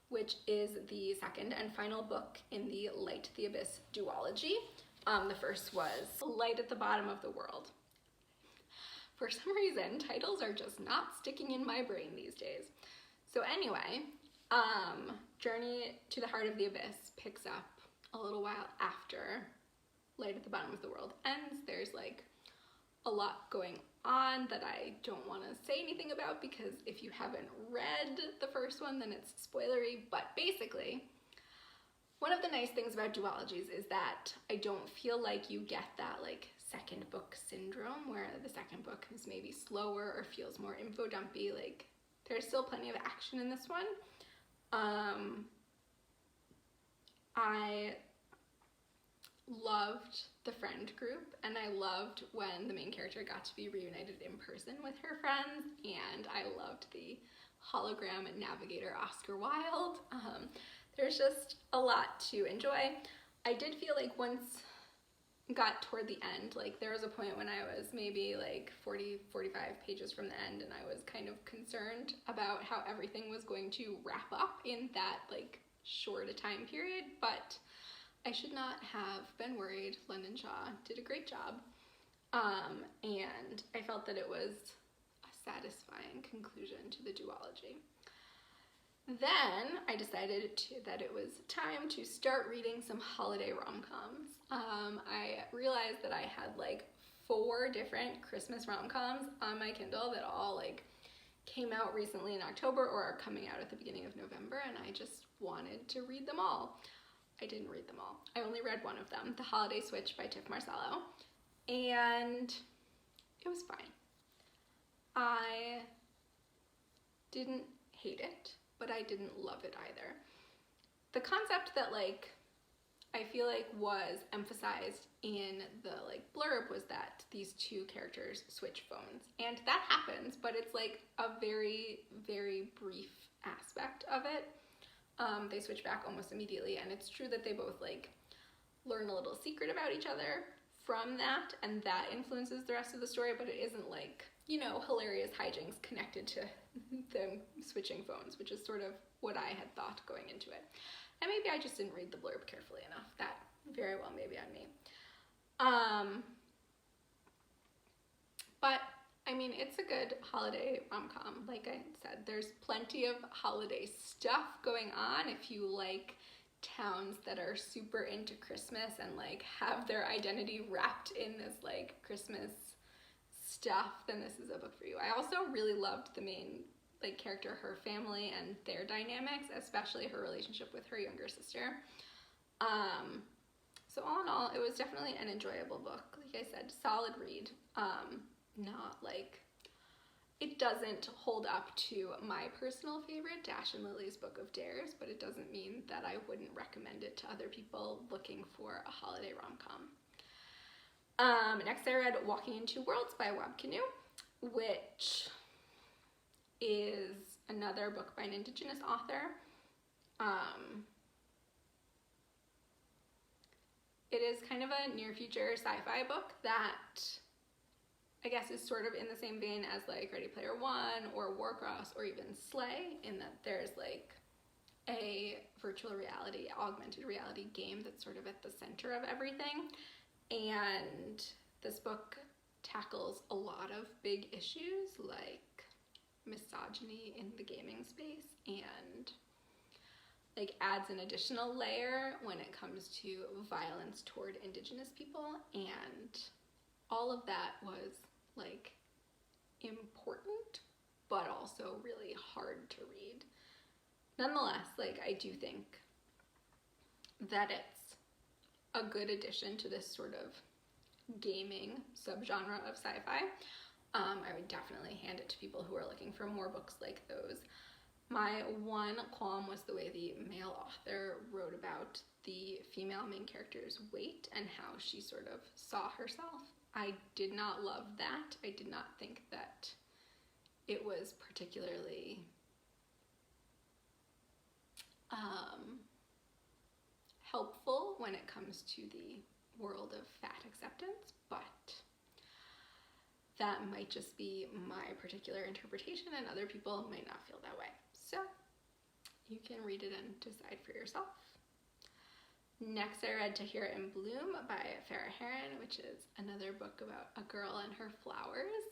which is the second and final book in the Light to the Abyss duology. The first was Light at the Bottom of the World. For some reason, titles are just not sticking in my brain these days. So anyway, Journey to the Heart of the Abyss picks up a little while after Light at the Bottom of the World ends. There's a lot going on that I don't want to say anything about, because if you haven't read the first one, then it's spoilery. But basically, one of the nice things about duologies is that I don't feel like you get that second book syndrome, where the second book is maybe slower or feels more info dumpy. There's still plenty of action in this one. I loved the friend group, and I loved when the main character got to be reunited in person with her friends, and I loved the hologram navigator Oscar Wilde. There's just a lot to enjoy. I did feel once got toward the end, there was a point when I was maybe 40, 45 pages from the end, and I was kind of concerned about how everything was going to wrap up in that short a time period, but I should not have been worried. London Shaw did a great job, and I felt that it was a satisfying conclusion to the duology. then I decided that it was time to start reading some holiday rom-coms. I realized that I had like 4 different Christmas rom-coms on my Kindle that all like came out recently in October or are coming out at the beginning of November, and I just wanted to read them all. I didn't read them all. I only read one of them, The Holiday Switch by Tiff Marcello, and it was fine. I didn't hate it, but I didn't love it either. The concept that like I feel like was emphasized in the like blurb was that these 2 characters switch phones, and that happens, but it's like a very, very brief aspect of it. They switch back almost immediately, and it's true that they both like learn a little secret about each other from that, and that influences the rest of the story, but it isn't like, you know, hilarious hijinks connected to them switching phones, which is sort of what I had thought going into it. And maybe I just didn't read the blurb carefully enough. That very well may be on me. But I mean, it's a good holiday rom-com. Like I said, there's plenty of holiday stuff going on. If you like towns that are super into Christmas and like have their identity wrapped in this like Christmas stuff, then this is a book for you. I also really loved the main like character, her family and their dynamics, especially her relationship with her younger sister. So all in all, it was definitely an enjoyable book. Like I said, solid read. Not like, it doesn't hold up to my personal favorite, Dash and Lily's Book of Dares, but it doesn't mean that I wouldn't recommend it to other people looking for a holiday rom-com. Next I read Walking into Worlds by Wab Canoe, which is another book by an Indigenous author. It is kind of a near future sci-fi book that I guess is sort of in the same vein as like Ready Player One or Warcross or even Slay, in that there's like a virtual reality, augmented reality game that's sort of at the center of everything. And this book tackles a lot of big issues like misogyny in the gaming space, and like adds an additional layer when it comes to violence toward Indigenous people, and all of that was like important but also really hard to read. Nonetheless, like I do think that it's a good addition to this sort of gaming subgenre of sci-fi. I would definitely hand it to people who are looking for more books like those. My one qualm was the way the male author wrote about the female main character's weight and how she sort of saw herself. I did not love that. I did not think that it was particularly helpful when it comes to the world of fat acceptance, but that might just be my particular interpretation, and other people might not feel that way. So you can read it and decide for yourself. Next I read To Hear It in Bloom by Farrah Heron, which is another book about a girl and her flowers.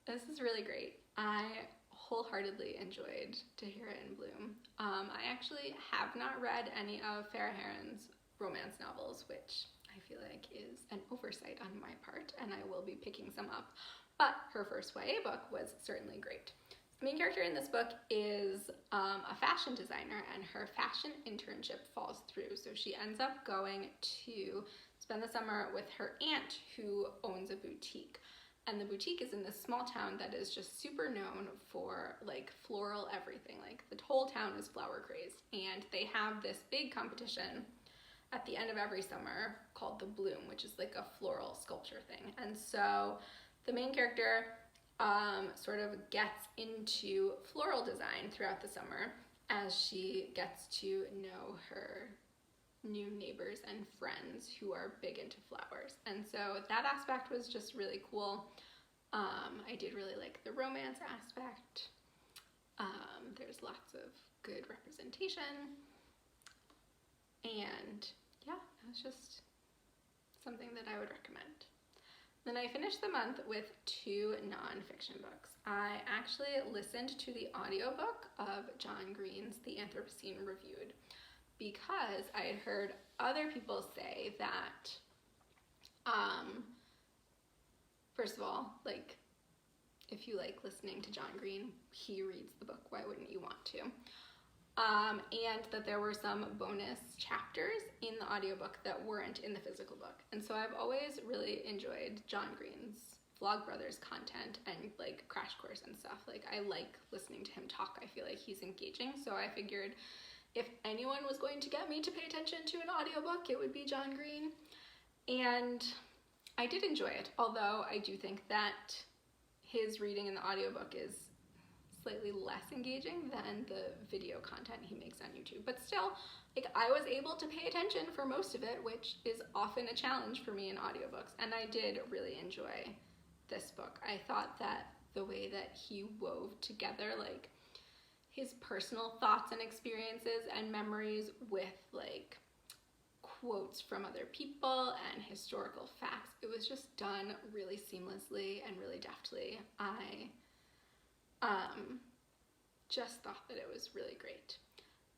This is really great. I wholeheartedly enjoyed To Hear It in Bloom. I actually have not read any of Farrah Heron's romance novels, which I feel like is an oversight on my part, and I will be picking some up. But her first YA book was certainly great. The main character in this book is a fashion designer, and her fashion internship falls through. So she ends up going to spend the summer with her aunt, who owns a boutique. And the boutique is in this small town that is just super known for like floral everything. Like the whole town is flower crazed. And they have this big competition at the end of every summer called the Bloom, which is like a floral sculpture thing. And so the main character sort of gets into floral design throughout the summer as she gets to know her new neighbors and friends who are big into flowers. And so that aspect was just really cool. I did really like the romance aspect. There's lots of good representation. And yeah, it was just something that I would recommend. Then I finished the month with 2 nonfiction books. I actually listened to the audiobook of John Green's The Anthropocene Reviewed because I had heard other people say that, first of all, like, if you like listening to John Green, he reads the book, why wouldn't you want to? And that there were some bonus chapters in the audiobook that weren't in the physical book. And so I've always really enjoyed John Green's Vlogbrothers content and like Crash Course and stuff. Like, I like listening to him talk. I feel like he's engaging. So I figured if anyone was going to get me to pay attention to an audiobook, it would be John Green. And I did enjoy it, although I do think that his reading in the audiobook is slightly less engaging than the video content he makes on YouTube. But still, like, I was able to pay attention for most of it, which is often a challenge for me in audiobooks. And I did really enjoy this book. I thought that the way that he wove together, like, his personal thoughts and experiences and memories with, like, quotes from other people and historical facts, it was just done really seamlessly and really deftly. I just thought that it was really great.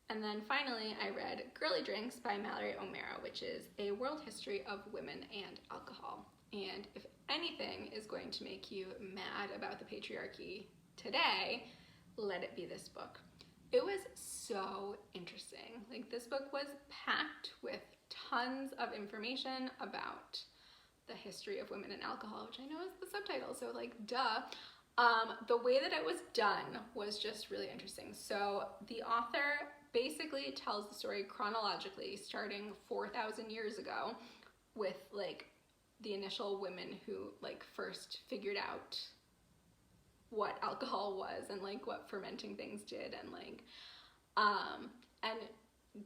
And then finally, I read Girly Drinks by Mallory O'Meara, which is a world history of women and alcohol. And if anything is going to make you mad about the patriarchy today, let it be this book. It was so interesting. Like, this book was packed with tons of information about the history of women and alcohol, which I know is the subtitle, so like, duh. The way that it was done was just really interesting. So the author basically tells the story chronologically, starting 4,000 years ago with like the initial women who like first figured out what alcohol was and like what fermenting things did, and like and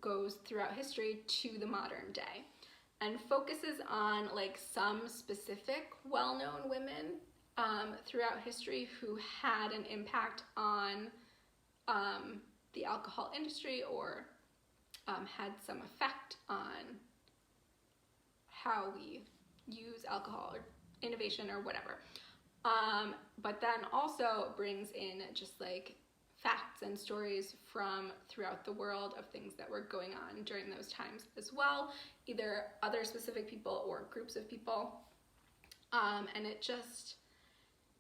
goes throughout history to the modern day and focuses on like some specific well-known women throughout history who had an impact on the alcohol industry, or had some effect on how we use alcohol or innovation or whatever. But then also brings in just like facts and stories from throughout the world of things that were going on during those times as well, either other specific people or groups of people. And it just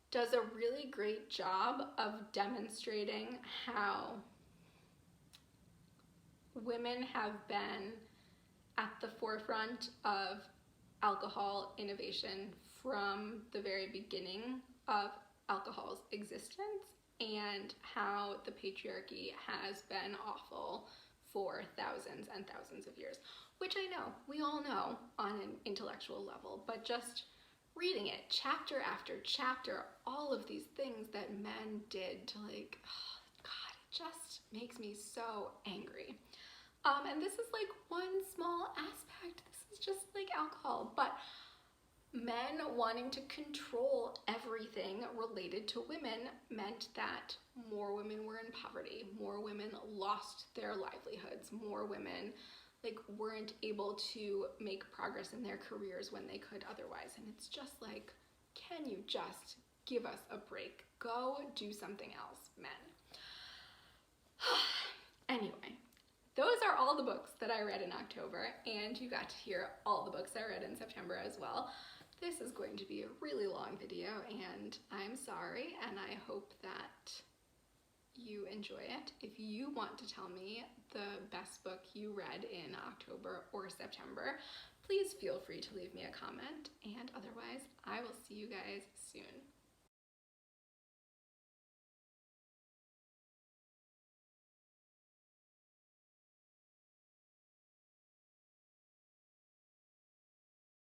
does a really great job of demonstrating how women have been at the forefront of alcohol innovation from the very beginning of alcohol's existence, and how the patriarchy has been awful for thousands and thousands of years, which I know, we all know on an intellectual level, but just reading it chapter after chapter, all of these things that men did to like, oh God, it just makes me so angry. And this is like one small aspect. This is just like alcohol, but men wanting to control everything related to women meant that more women were in poverty, more women lost their livelihoods, more women like weren't able to make progress in their careers when they could otherwise. And it's just like, can you just give us a break? Go do something else, men. Anyway, those are all the books that I read in October, and you got to hear all the books I read in September as well. This is going to be a really long video, and I'm sorry, and I hope that you enjoy it. If you want to tell me the best book you read in October or September, please feel free to leave me a comment, and otherwise, I will see you guys soon.